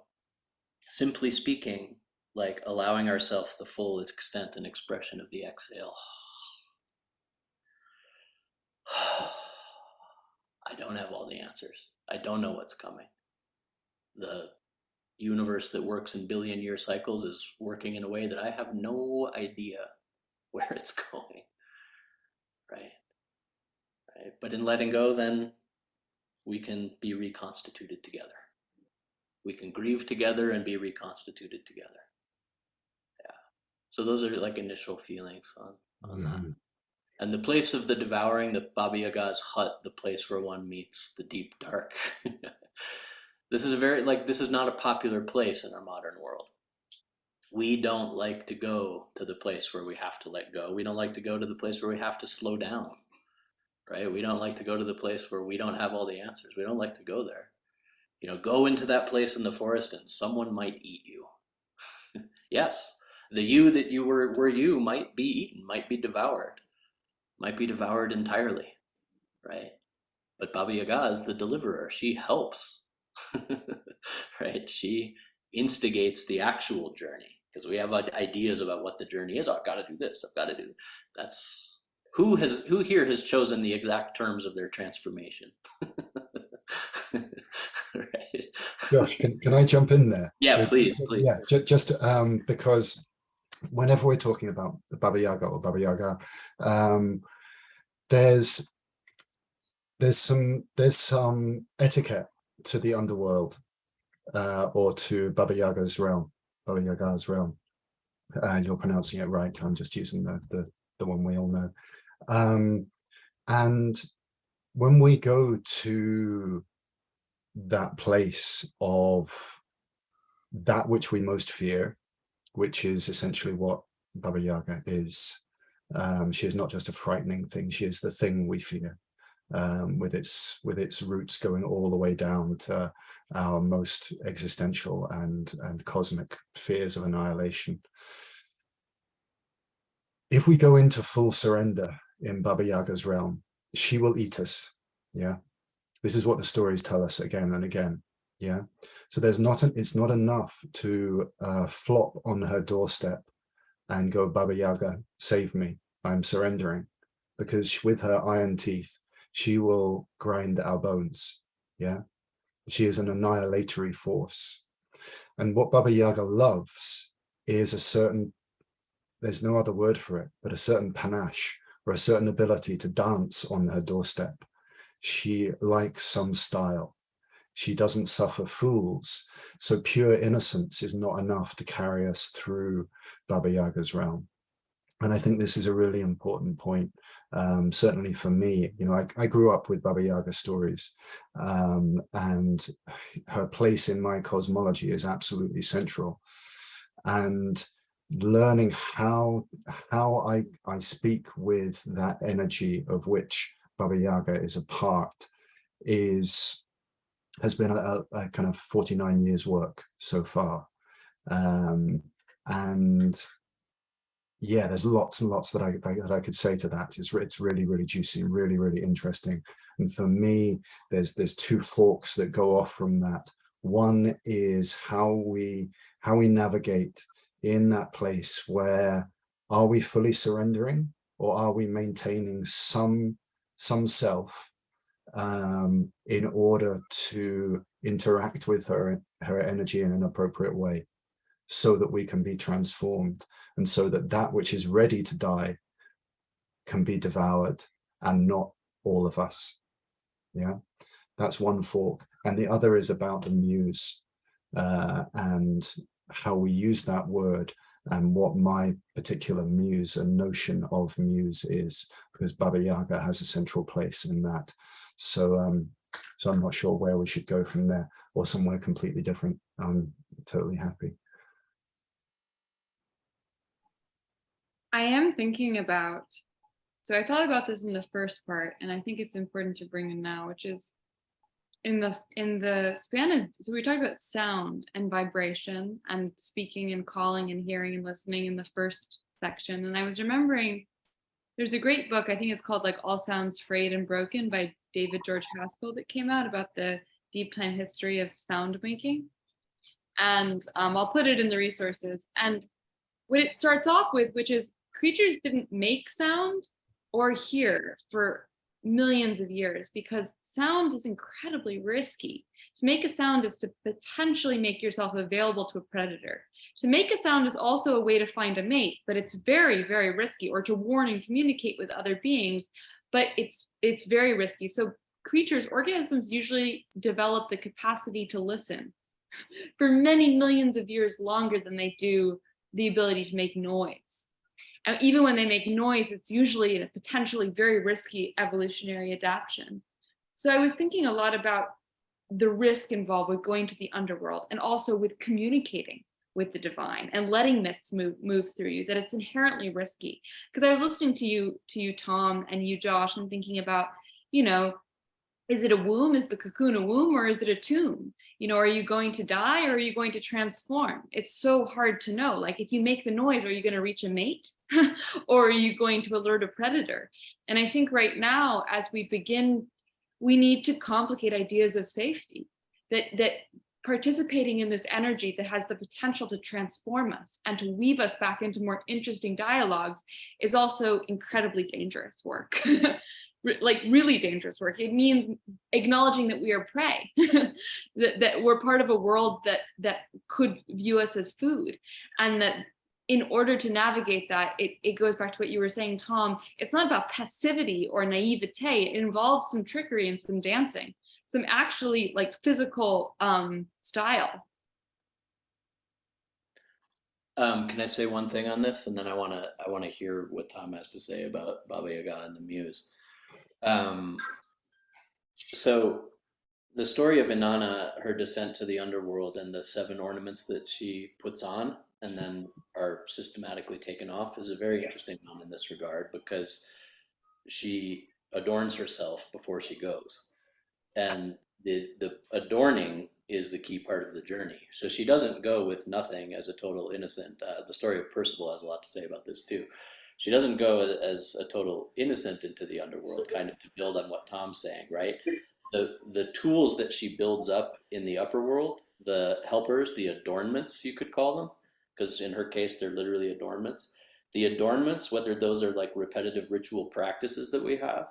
simply speaking, like allowing ourselves the full extent and expression of the exhale. I don't have all the answers. I don't know what's coming. The universe that works in billion-year cycles is working in a way that I have no idea where it's going, right? Right? But in letting go, then we can be reconstituted together. We can grieve together and be reconstituted together. Yeah. So those are like initial feelings on that. And the place of the devouring, the Baba Yaga's hut, the place where one meets the deep dark. This is not a popular place in our modern world. We don't like to go to the place where we have to let go. We don't like to go to the place where we have to slow down, right? We don't like to go to the place where we don't have all the answers. We don't like to go there. You know, go into that place in the forest and someone might eat you. Yes, The you that you were you might be eaten, might be devoured entirely, right? But Baba Yaga is the deliverer. She helps, right? She instigates the actual journey because we have ideas about what the journey is. Oh, I've got to do this. I've got to do that's who here has chosen the exact terms of their transformation, right? Josh, can I jump in there? Yeah, please. Yeah, just because whenever we're talking about the Baba Yaga or Baba Yaga, there's some etiquette to the underworld, or to Baba Yaga's realm. You're pronouncing it right. I'm just using the one we all know. And when we go to that place of that which we most fear, which is essentially what Baba Yaga is. She is not just a frightening thing, she is the thing we fear, with its roots going all the way down to our most existential and cosmic fears of annihilation. If we go into full surrender in Baba Yaga's realm, she will eat us. Yeah. This is what the stories tell us again and again. Yeah. So it's not enough to flop on her doorstep and go, Baba Yaga, save me, I'm surrendering. Because with her iron teeth, she will grind our bones. Yeah. She is an annihilatory force. And what Baba Yaga loves is a certain, there's no other word for it, but a certain panache or a certain ability to dance on her doorstep. She likes some style. She doesn't suffer fools. So pure innocence is not enough to carry us through Baba Yaga's realm. And I think this is a really important point, certainly for me. You know, I grew up with Baba Yaga stories, and her place in my cosmology is absolutely central. And learning how I speak with that energy of which Baba Yaga is a part has been a kind of 49 years work so far. And yeah, there's lots and lots that I could say to that. It's really, really juicy, really, really interesting. And for me, there's two forks that go off from that. One is how we navigate in that place where, are we fully surrendering, or are we maintaining some self in order to interact with her energy in an appropriate way, so that we can be transformed, and so that which is ready to die can be devoured, and not all of us. Yeah, that's one fork. And the other is about the muse, and how we use that word, and what my particular muse and notion of muse is, because Baba Yaga has a central place in that. So I'm not sure where we should go from there, or somewhere completely different. I'm totally happy. I am thinking about, so I thought about this in the first part, and I think it's important to bring in now, which is in the span of, so we talked about sound and vibration and speaking and calling and hearing and listening in the first section. And I was remembering, there's a great book, I think it's called like All Sounds Frayed and Broken by David George Haskell, that came out about the deep time history of sound making. And I'll put it in the resources. And what it starts off with, which is creatures didn't make sound or hear for millions of years, because sound is incredibly risky. To make a sound is to potentially make yourself available to a predator. To make a sound is also a way to find a mate, but it's very, very risky, or to warn and communicate with other beings, but it's very risky. So creatures, organisms usually develop the capacity to listen for many millions of years longer than they do the ability to make noise. And even when they make noise, it's usually a potentially very risky evolutionary adaptation. So I was thinking a lot about the risk involved with going to the underworld, and also with communicating with the divine and letting myths move through you, that it's inherently risky. Because I was listening to you, Tom, and you, Josh, and thinking about, you know, is it a womb? Is the cocoon a womb, or is it a tomb? You know, are you going to die, or are you going to transform? It's so hard to know. Like, if you make the noise, are you going to reach a mate or are you going to alert a predator? And I think right now, as we begin, we need to complicate ideas of safety, that participating in this energy that has the potential to transform us and to weave us back into more interesting dialogues is also incredibly dangerous work. Like, really dangerous work. It means acknowledging that we are prey, that we're part of a world that could view us as food, and that in order to navigate that, it goes back to what you were saying, Tom. It's not about passivity or naivete. It involves some trickery and some dancing, some actually like physical style. Can I say one thing on this, and then I wanna hear what Tom has to say about Baba Yaga and the Muse. Um, so the story of Inanna, her descent to the underworld, and the 7 ornaments that she puts on and then are systematically taken off is a very interesting one in this regard, because she adorns herself before she goes. And the adorning is the key part of the journey. So she doesn't go with nothing as a total innocent. The story of Percival has a lot to say about this too. She doesn't go as a total innocent into the underworld, kind of to build on what Tom's saying, right? The tools that she builds up in the upper world, the helpers, the adornments, you could call them, because in her case, they're literally adornments. The adornments, whether those are like repetitive ritual practices that we have,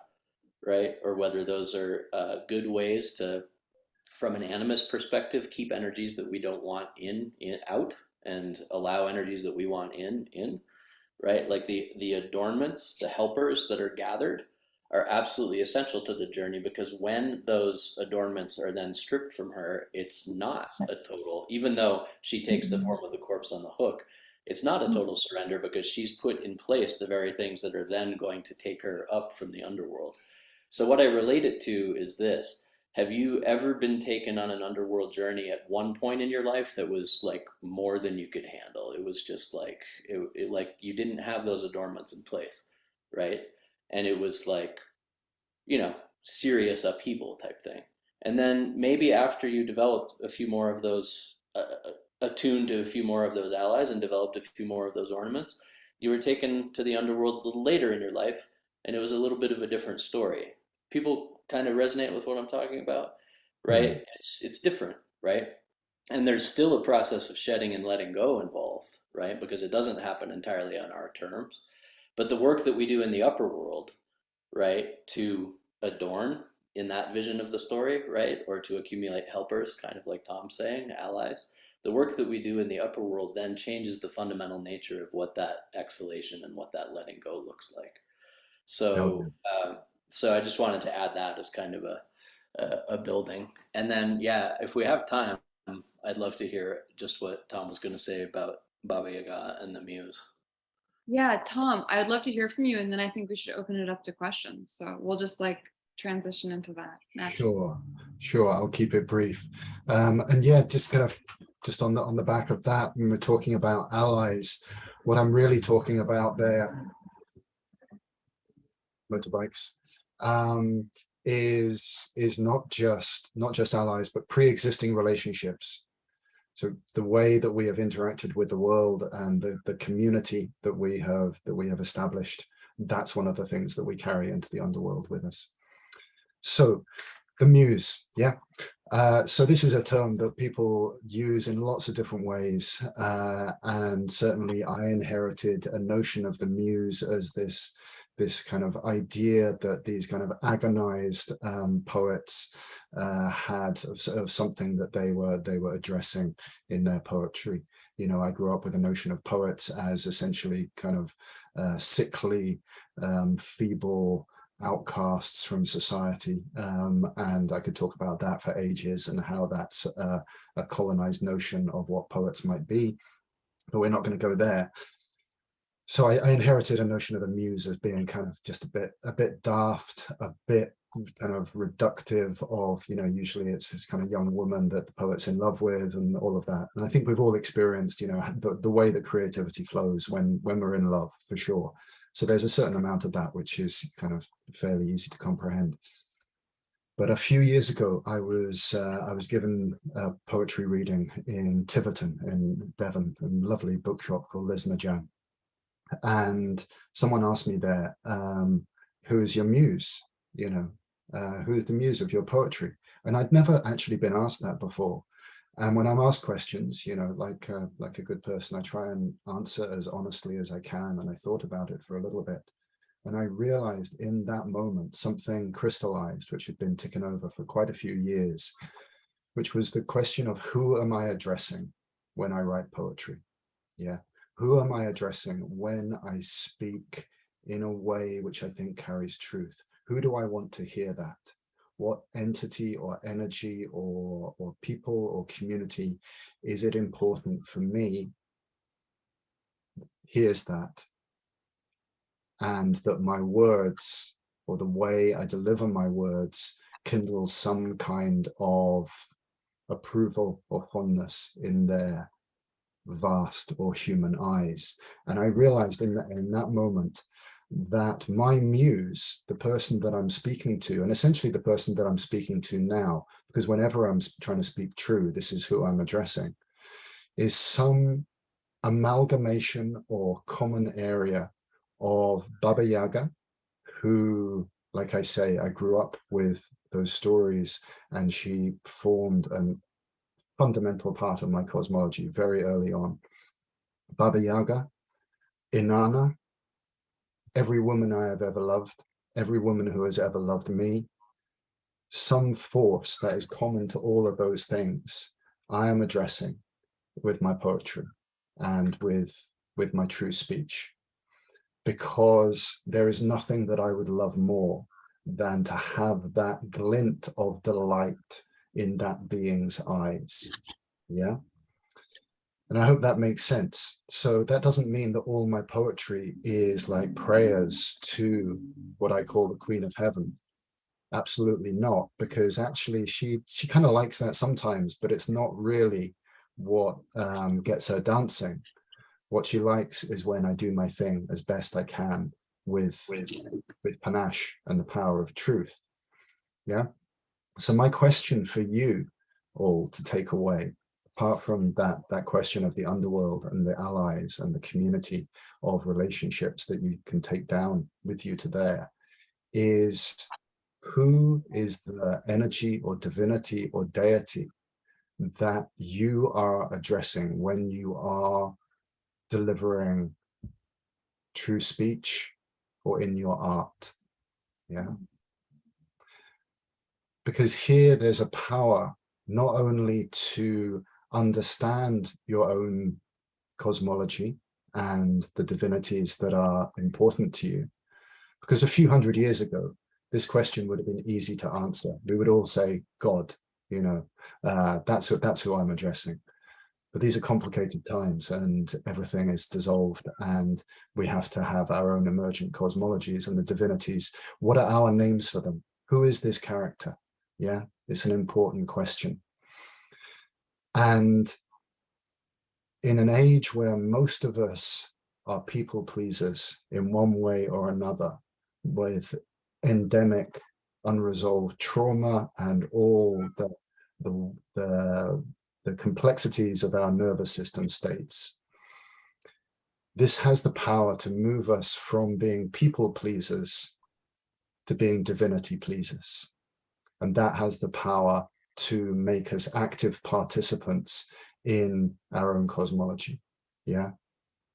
right? Or whether those are good ways to, from an animist perspective, keep energies that we don't want in out and allow energies that we want in, right? Like the adornments, the helpers that are gathered are absolutely essential to the journey, because when those adornments are then stripped from her, it's not a total, even though she takes the form of the corpse on the hook, it's not a total surrender, because she's put in place the very things that are then going to take her up from the underworld. So what I relate it to is this. Have you ever been taken on an underworld journey at one point in your life that was like more than you could handle? It was just like, like you didn't have those adornments in place, right? And it was like, serious upheaval type thing. And then maybe after you developed a few more of those, attuned to a few more of those allies and developed a few more of those ornaments, you were taken to the underworld a little later in your life, and it was a little bit of a different story. People kind of resonate with what I'm talking about, right? It's different, right? And there's still a process of shedding and letting go involved, right? Because it doesn't happen entirely on our terms. But the work that we do in the upper world, right, to adorn in that vision of the story, right, or to accumulate helpers, kind of like Tom's saying, allies, the work that we do in the upper world then changes the fundamental nature of what that exhalation and what that letting go looks like. So, so I just wanted to add that as kind of a building. And then, yeah, if we have time, I'd love to hear just what Tom was going to say about Baba Yaga and the Muse. Yeah, Tom, I'd love to hear from you, and then I think we should open it up to questions. So we'll just like transition into that naturally. Sure. I'll keep it brief. And yeah, just kind of just on the back of that, when we're talking about allies, what I'm really talking about there, motorbikes, is not just allies, but pre-existing relationships. So the way that we have interacted with the world and the community that we have established, that's one of the things that we carry into the underworld with us. So the Muse, yeah. So this is a term that people use in lots of different ways. And certainly I inherited a notion of the Muse as this kind of idea that these kind of agonized poets had of something that they were addressing in their poetry. I grew up with a notion of poets as essentially kind of sickly, feeble outcasts from society, and I could talk about that for ages and how that's a colonized notion of what poets might be, but we're not going to go there. So I inherited a notion of the Muse as being kind of just a bit daft, a bit kind of reductive of, usually it's this kind of young woman that the poet's in love with and all of that. And I think we've all experienced, the way that creativity flows when we're in love, for sure. So there's a certain amount of that which is kind of fairly easy to comprehend. But a few years ago, I was given a poetry reading in Tiverton in Devon, a lovely bookshop called Lisnajan. And someone asked me there, who is your muse? You know, who is the muse of your poetry? And I'd never actually been asked that before. And when I'm asked questions, you know, like a good person, I try and answer as honestly as I can. And I thought about it for a little bit. And I realized in that moment, something crystallized, which had been ticking over for quite a few years, which was the question of who am I addressing when I write poetry? Yeah. Who am I addressing when I speak in a way which I think carries truth? Who do I want to hear that? What entity or energy or people or community is it important for me hears that? And that my words or the way I deliver my words kindles some kind of approval or fondness in their vast or human eyes. And I realized in that moment that my muse, the person that I'm speaking to, and essentially the person that I'm speaking to now, because whenever I'm trying to speak true, this is who I'm addressing, is some amalgamation or common area of Baba Yaga, who, like I say, I grew up with those stories, and she formed a fundamental part of my cosmology very early on. Baba Yaga, Inanna, every woman I have ever loved, every woman who has ever loved me, some force that is common to all of those things, I am addressing with my poetry and with my true speech, because there is nothing that I would love more than to have that glint of delight in that being's eyes. Yeah. And I hope that makes sense. So that doesn't mean that all my poetry is like prayers to what I call the Queen of Heaven. Absolutely not, because actually she kind of likes that sometimes, but it's not really what gets her dancing. What she likes is when I do my thing as best I can with panache and the power of truth. Yeah. So my question for you all to take away, apart from that question of the underworld and the allies and the community of relationships that you can take down with you to there, is who is the energy or divinity or deity that you are addressing when you are delivering true speech or in your art? Yeah. Because here there's a power not only to understand your own cosmology and the divinities that are important to you, because a few hundred years ago, this question would have been easy to answer. We would all say, God, you know, that's who I'm addressing. But these are complicated times, and everything is dissolved, and we have to have our own emergent cosmologies and the divinities. What are our names for them? Who is this character? Yeah, it's an important question. And in an age where most of us are people pleasers in one way or another, with endemic unresolved trauma and all the complexities of our nervous system states, this has the power to move us from being people pleasers to being divinity pleasers. And that has the power to make us active participants in our own cosmology. Yeah.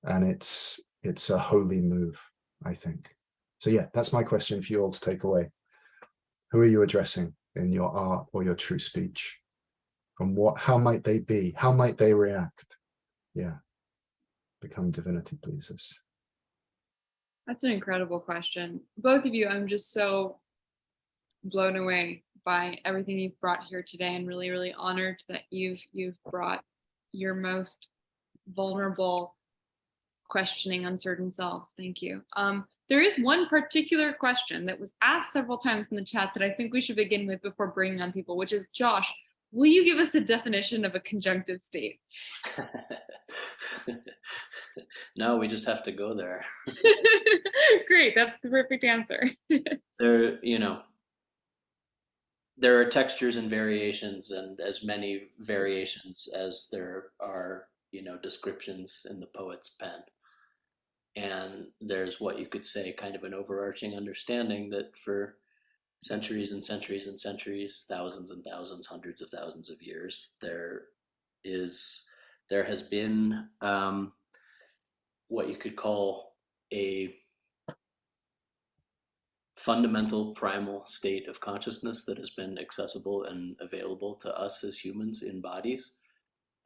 And it's a holy move, I think. So yeah, that's my question for you all to take away. Who are you addressing in your art or your true speech? And how might they be? How might they react? Yeah. Become divinity pleasers. That's an incredible question. Both of you, I'm just so blown away by everything you've brought here today, and really, really honored that you've brought your most vulnerable, questioning, uncertain selves. Thank you. There is one particular question that was asked several times in the chat that I think we should begin with before bringing on people, which is, Josh, will you give us a definition of a conjunctive state? No, we just have to go there. Great, that's the perfect answer. There, you know, there are textures and variations, and as many variations as there are, descriptions in the poet's pen. And there's what you could say kind of an overarching understanding that for centuries and centuries and centuries, thousands and thousands, hundreds of thousands of years, there has been what you could call a fundamental primal state of consciousness that has been accessible and available to us as humans in bodies.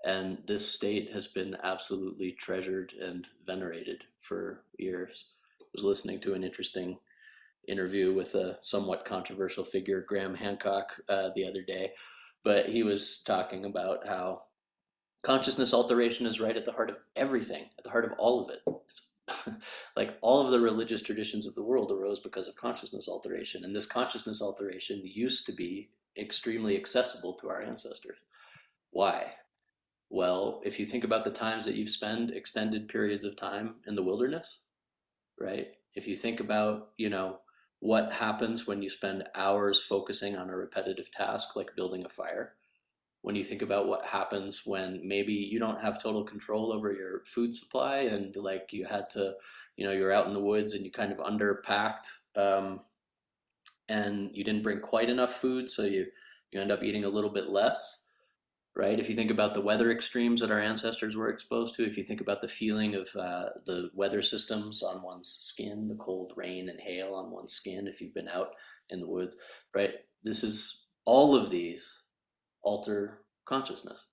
And this state has been absolutely treasured and venerated for years. I was listening to an interesting interview with a somewhat controversial figure, Graham Hancock, the other day, but he was talking about how consciousness alteration is right at the heart of everything, at the heart of all of it. It's like all of the religious traditions of the world arose because of consciousness alteration, and this consciousness alteration used to be extremely accessible to our ancestors. Why? Well, if you think about the times that you've spent extended periods of time in the wilderness, right? If you think about, what happens when you spend hours focusing on a repetitive task like building a fire, when you think about what happens when maybe you don't have total control over your food supply, and like you had to, you're out in the woods and you kind of underpacked, and you didn't bring quite enough food, so you end up eating a little bit less, right? If you think about the weather extremes that our ancestors were exposed to, if you think about the feeling of the weather systems on one's skin, the cold rain and hail on one's skin, if you've been out in the woods, right? All of these alter consciousness,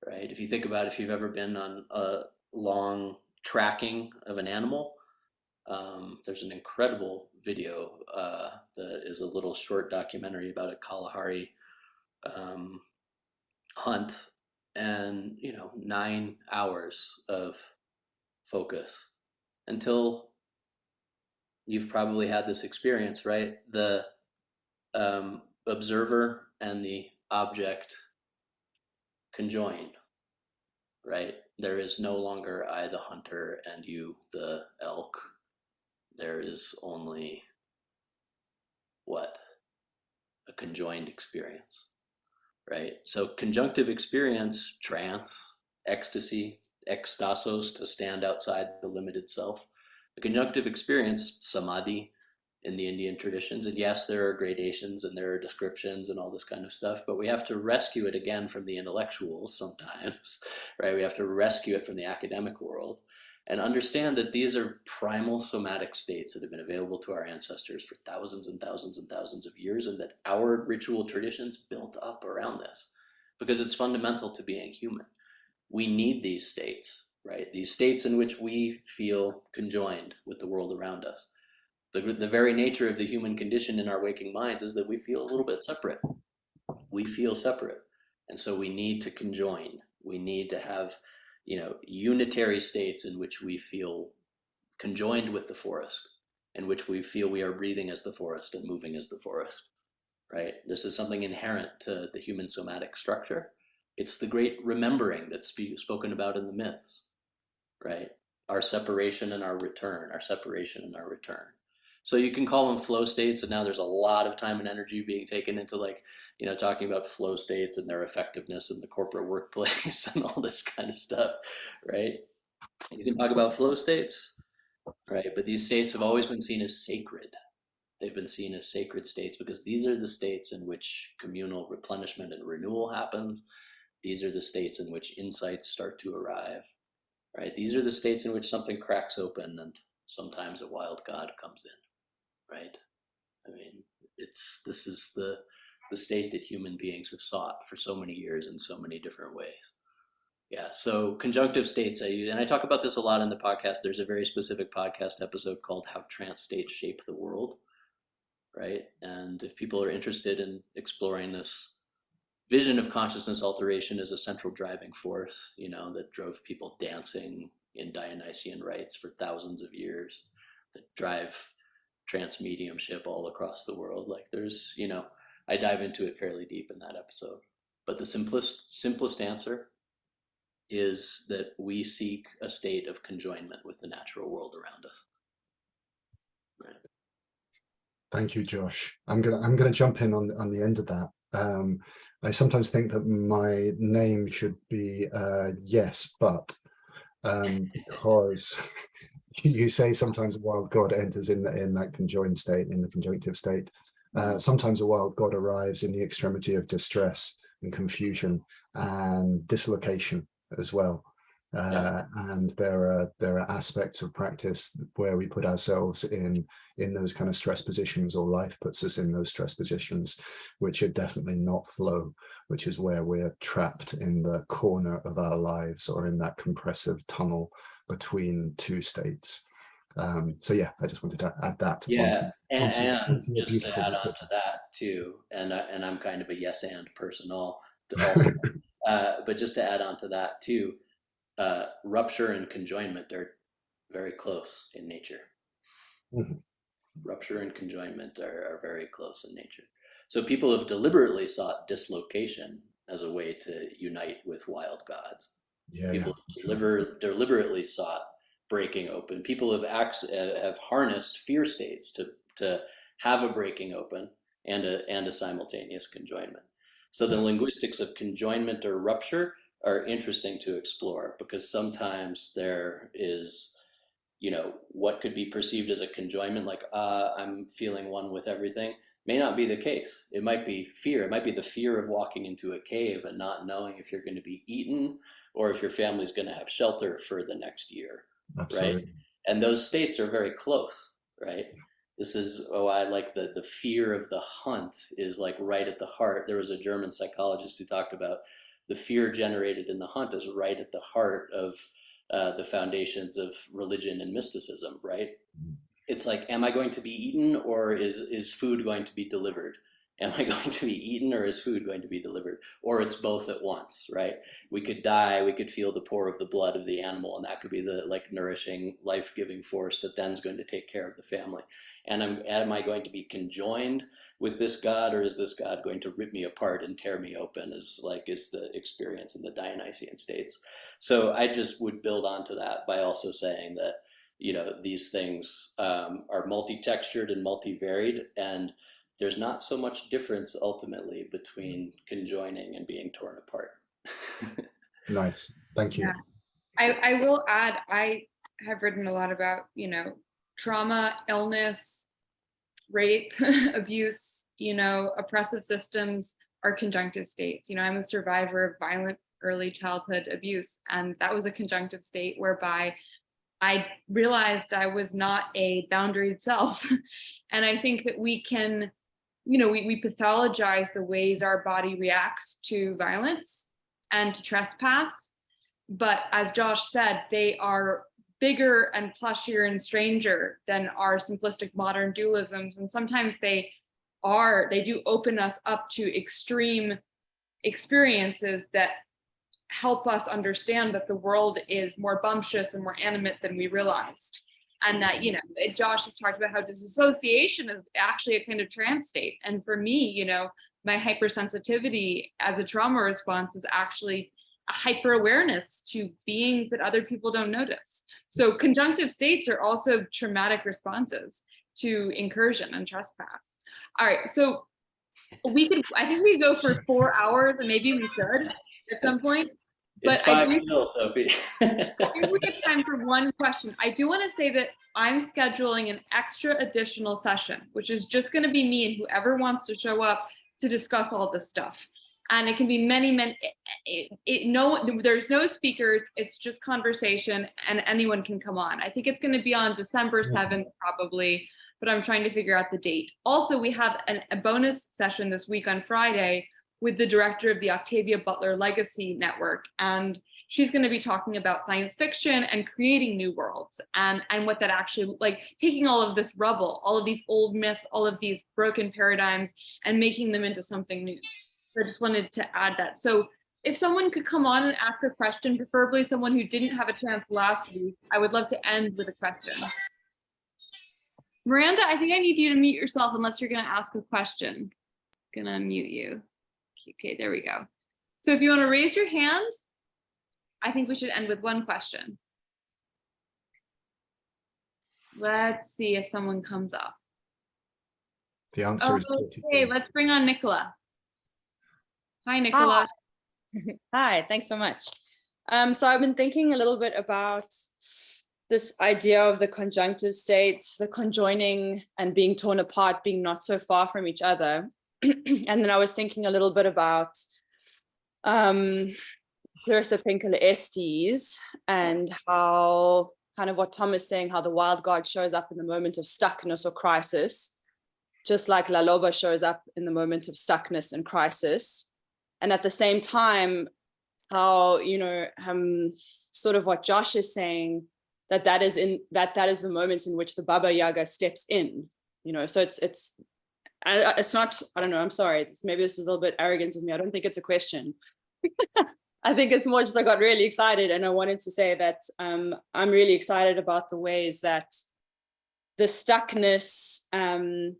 right? If you think about if you've ever been on a long tracking of an animal, there's an incredible video that is a little short documentary about a Kalahari hunt, and 9 hours of focus until you've probably had this experience, right? The observer and the object conjoin, right? There is no longer I, the hunter, and you, the elk. There is only what? A conjoined experience, right? So conjunctive experience, trance, ecstasy, ekstasos, to stand outside the limited self. The conjunctive experience, samadhi, in the Indian traditions. And yes, there are gradations and there are descriptions and all this kind of stuff, but we have to rescue it again from the intellectuals sometimes, right? We have to rescue it from the academic world and understand that these are primal somatic states that have been available to our ancestors for thousands and thousands and thousands of years, and that our ritual traditions built up around this because it's fundamental to being human. We need these states, right? These states in which we feel conjoined with the world around us. The very nature of the human condition in our waking minds is that we feel a little bit separate. We feel separate. And so we need to conjoin. We need to have, unitary states in which we feel conjoined with the forest, in which we feel we are breathing as the forest and moving as the forest, right? This is something inherent to the human somatic structure. It's the great remembering that's spoken about in the myths, right? Our separation and our return, our separation and our return. So you can call them flow states, and now there's a lot of time and energy being taken into talking about flow states and their effectiveness in the corporate workplace and all this kind of stuff, right? You can talk about flow states, right? But these states have always been seen as sacred. They've been seen as sacred states because these are the states in which communal replenishment and renewal happens. These are the states in which insights start to arrive, right? These are the states in which something cracks open and sometimes a wild god comes in. Right? I mean, this is the state that human beings have sought for so many years in so many different ways. Yeah, so conjunctive states, and I talk about this a lot in the podcast. There's a very specific podcast episode called How Trance States Shape the World, right? And if people are interested in exploring this vision of consciousness alteration as a central driving force, that drove people dancing in Dionysian rites for thousands of years, that drive trance mediumship all across the world. Like I dive into it fairly deep in that episode. But the simplest answer is that we seek a state of conjoinment with the natural world around us. Right. Thank you, Josh. I'm gonna jump in on the end of that. I sometimes think that my name should be yes, but because you say sometimes a wild god enters in that conjoined state, in the conjunctive state. Sometimes a wild god arrives in the extremity of distress and confusion and dislocation as well. And there are aspects of practice where we put ourselves in those kind of stress positions, or life puts us in those stress positions, which are definitely not flow, which is where we're trapped in the corner of our lives, or in that compressive tunnel between two states. So yeah, I just wanted to add that. Yeah, and Onto your just to beautiful add on to description. that too, and I'm kind of a yes and person also, but just to add on to that too, rupture and conjoinment are very close in nature. Mhm. Rupture and conjoinment are very close in nature. So people have deliberately sought dislocation as a way to unite with wild gods. Yeah, People have deliberately sought breaking open. People have harnessed fear states to have a breaking open and a simultaneous conjoinment. So the yeah, linguistics of conjoinment or rupture are interesting to explore, because sometimes there is, what could be perceived as a conjoinment, like I'm feeling one with everything, may not be the case. It might be fear. It might be the fear of walking into a cave and not knowing if you're going to be eaten or if your family's going to have shelter for the next year, right? absolutely. And those states are very close, right? This is, I like the fear of the hunt is like right at the heart. There was a German psychologist who talked about the fear generated in the hunt is right at the heart of the foundations of religion and mysticism, right? It's like, am I going to be eaten, or is food going to be delivered? Am I going to be eaten, or is food going to be delivered? Or it's both at once, right? We could die, we could feel the pour of the blood of the animal, and that could be the like nourishing, life-giving force that then's going to take care of the family. And am I going to be conjoined with this God, or is this God going to rip me apart and tear me open, is the experience in the Dionysian states. So I just would build onto that by also saying that these things are multi-textured and multi-varied, and there's not so much difference ultimately between conjoining and being torn apart. Nice. Thank Yeah. you. I will add, I have written a lot about, trauma, illness, rape, abuse, oppressive systems are conjunctive states. I'm a survivor of violent early childhood abuse, and that was a conjunctive state whereby I realized I was not a boundaried self. And I think that we can, we pathologize the ways our body reacts to violence and to trespass. But as Josh said, they are bigger and plushier and stranger than our simplistic modern dualisms. And sometimes they do open us up to extreme experiences that help us understand that the world is more bumptious and more animate than we realized. And that, Josh has talked about how disassociation is actually a kind of trance state. And for me, my hypersensitivity as a trauma response is actually a hyper awareness to beings that other people don't notice. So conjunctive states are also traumatic responses to incursion and trespass. All right, so I think we go for 4 hours, and maybe we should at some point. It's But I five do still, Sophie. I think we have time for one question. I do want to say that I'm scheduling an extra additional session, which is just going to be me and whoever wants to show up to discuss all this stuff. And it can be many, there's no speakers. It's just conversation, and anyone can come on. I think it's going to be on December 7th, probably, but I'm trying to figure out the date. Also, we have a bonus session this week on Friday with the director of the Octavia Butler Legacy Network. And she's going to be talking about science fiction and creating new worlds, and what that actually, like, taking all of this rubble, all of these old myths, all of these broken paradigms, and making them into something new. So I just wanted to add that. So if someone could come on and ask a question, preferably someone who didn't have a chance last week, I would love to end with a question. Miranda, I think I need you to mute yourself unless you're going to ask a question. I'm going to mute you. Okay, there we go. So if you want to raise your hand, I think we should end with one question. Let's see if someone comes up. The answer is Okay, let's bring on Nicola. Hi, Hi. Nicola. Hi, thanks so much. So I've been thinking a little bit about this idea of the conjunctive state, the conjoining and being torn apart, being not so far from each other. And then I was thinking a little bit about Clarissa Pinkola Estes and how kind of what Tom is saying, how the wild god shows up in the moment of stuckness or crisis, just like La Loba shows up in the moment of stuckness and crisis. And at the same time, how, you know, sort of what Josh is saying, that is the moment in which the Baba Yaga steps in, you know. So it's not, I don't know, I'm sorry, maybe this is a little bit arrogant of me. I don't think it's a question. I think it's more just I got really excited, and I wanted to say that I'm really excited about the ways that the stuckness on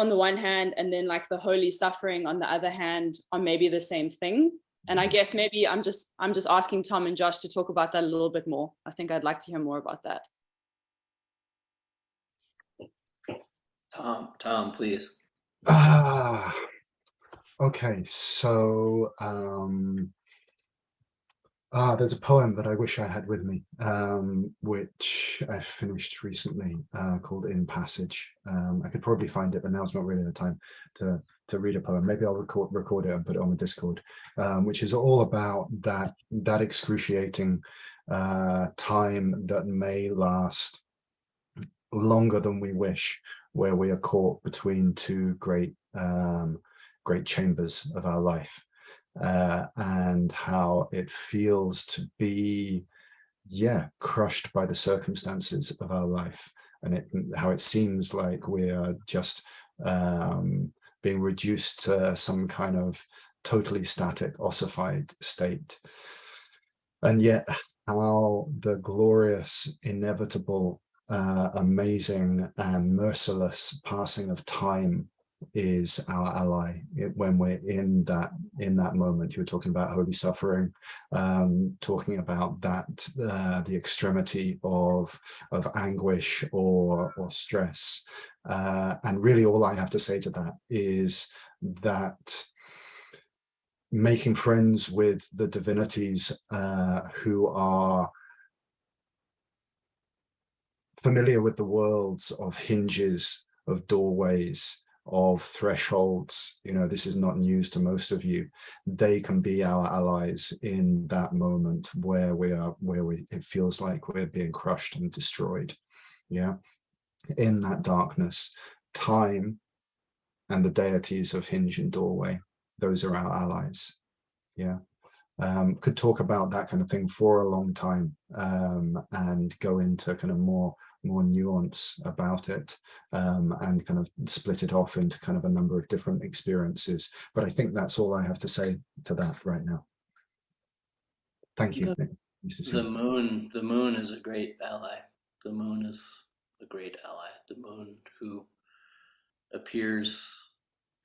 the one hand, and then like the holy suffering on the other hand, are maybe the same thing. And I guess maybe I'm just asking Tom and Josh to talk about that a little bit more. I think I'd like to hear more about that. Tom, please. Okay, so there's a poem that I wish I had with me, which I finished recently, called In Passage. I could probably find it, but now's not really the time to read a poem. Maybe I'll record it and put it on the Discord, which is all about that excruciating time that may last longer than we wish, where we are caught between two great chambers of our life. And how it feels to be, crushed by the circumstances of our life, and how it seems like we are just being reduced to some kind of totally static, ossified state. And yet how the glorious, inevitable, amazing and merciless passing of time is our ally when we're in that moment. You were talking about holy suffering, talking about that the extremity of anguish or stress, and really all I have to say to that is that making friends with the divinities who are familiar with the worlds of hinges, of doorways, of thresholds, you know, this is not news to most of you. They can be our allies in that moment where it feels like we're being crushed and destroyed. In that darkness, time and the deities of hinge and doorway, those are our allies. Could talk about that kind of thing for a long time, and go into kind of more nuance about it, and kind of split it off into kind of a number of different experiences. But I think that's all I have to say to that right now. Thank you. The moon is a great ally. The moon is a great ally. The moon who appears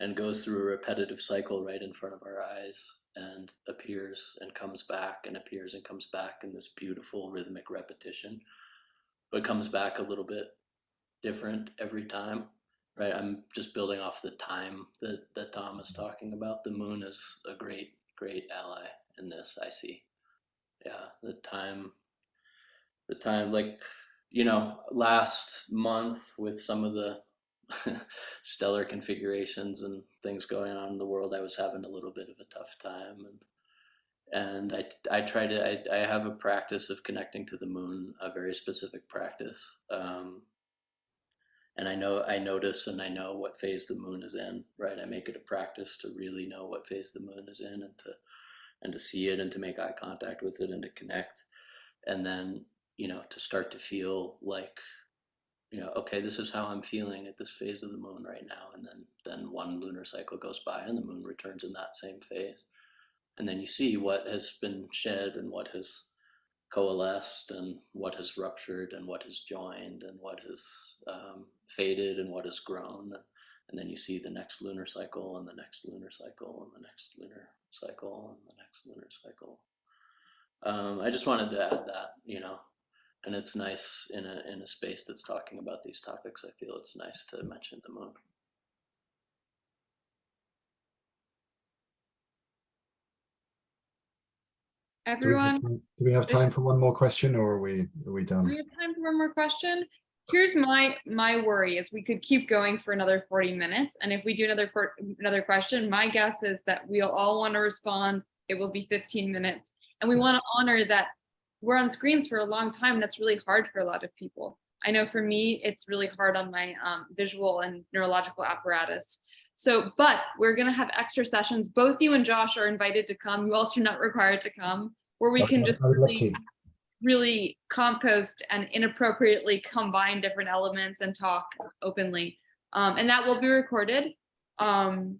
and goes through a repetitive cycle right in front of our eyes, and appears and comes back and appears and comes back in this beautiful rhythmic repetition, but comes back a little bit different every time, right? I'm just building off the time that Tom is talking about. The moon is a great ally in this, I see. The time, like, you know, last month with some of the stellar configurations and things going on in the world, I was having a little bit of a tough time, and I try to I have a practice of connecting to the moon, a very specific practice, and I notice and I know what phase the moon is in, right? I make it a practice to really know what phase the moon is in, and to see it and to make eye contact with it and to connect, and then, you know, to start to feel like, you know, okay, this is how I'm feeling at this phase of the moon right now. And then one lunar cycle goes by and the moon returns in that same phase. And then you see what has been shed and what has coalesced and what has ruptured and what has joined and what has faded and what has grown. And then you see the next lunar cycle and the next lunar cycle and the next lunar cycle and the next lunar cycle. I just wanted to add that, you know, And it's nice in a space that's talking about these topics. I feel it's nice to mention the moon. Everyone, Do we have time for one more question, or are we do done? we have time for one more question? Here's my worry is we could keep going for another 40 minutes. And if we do another question, my guess is that we'll all want to respond. It will be 15 minutes. And we want to honor that we're on screens for a long time. That's really hard for a lot of people. I know for me, it's really hard on my visual and neurological apparatus. So, but we're going to have extra sessions. Both you and Josh are invited to come. You also are not required to come, where we can just I would love to. really compost and inappropriately combine different elements and talk openly. And that will be recorded. And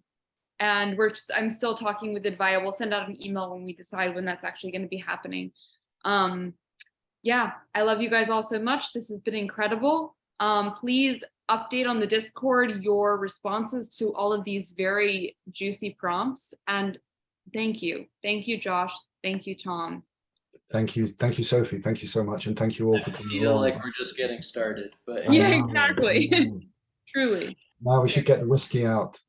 I'm still talking with Advaya. We'll send out an email when we decide when that's actually going to be happening. Yeah, I love you guys all so much. This has been incredible. Please update on the Discord your responses to all of these very juicy prompts. And thank you. Thank you, Josh. Thank you, Tom. Thank you, Sophie. Thank you so much, and thank you all for I coming feel along. like we're just getting started, but Yeah, exactly. Truly. Now we should get the whiskey out.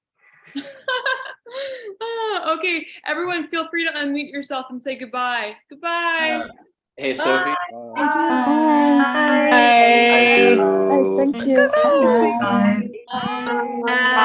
Okay, everyone, feel free to unmute yourself and say goodbye. Goodbye. hey, Sophie. Thank you. Bye. Bye. Thank you. Bye. Bye.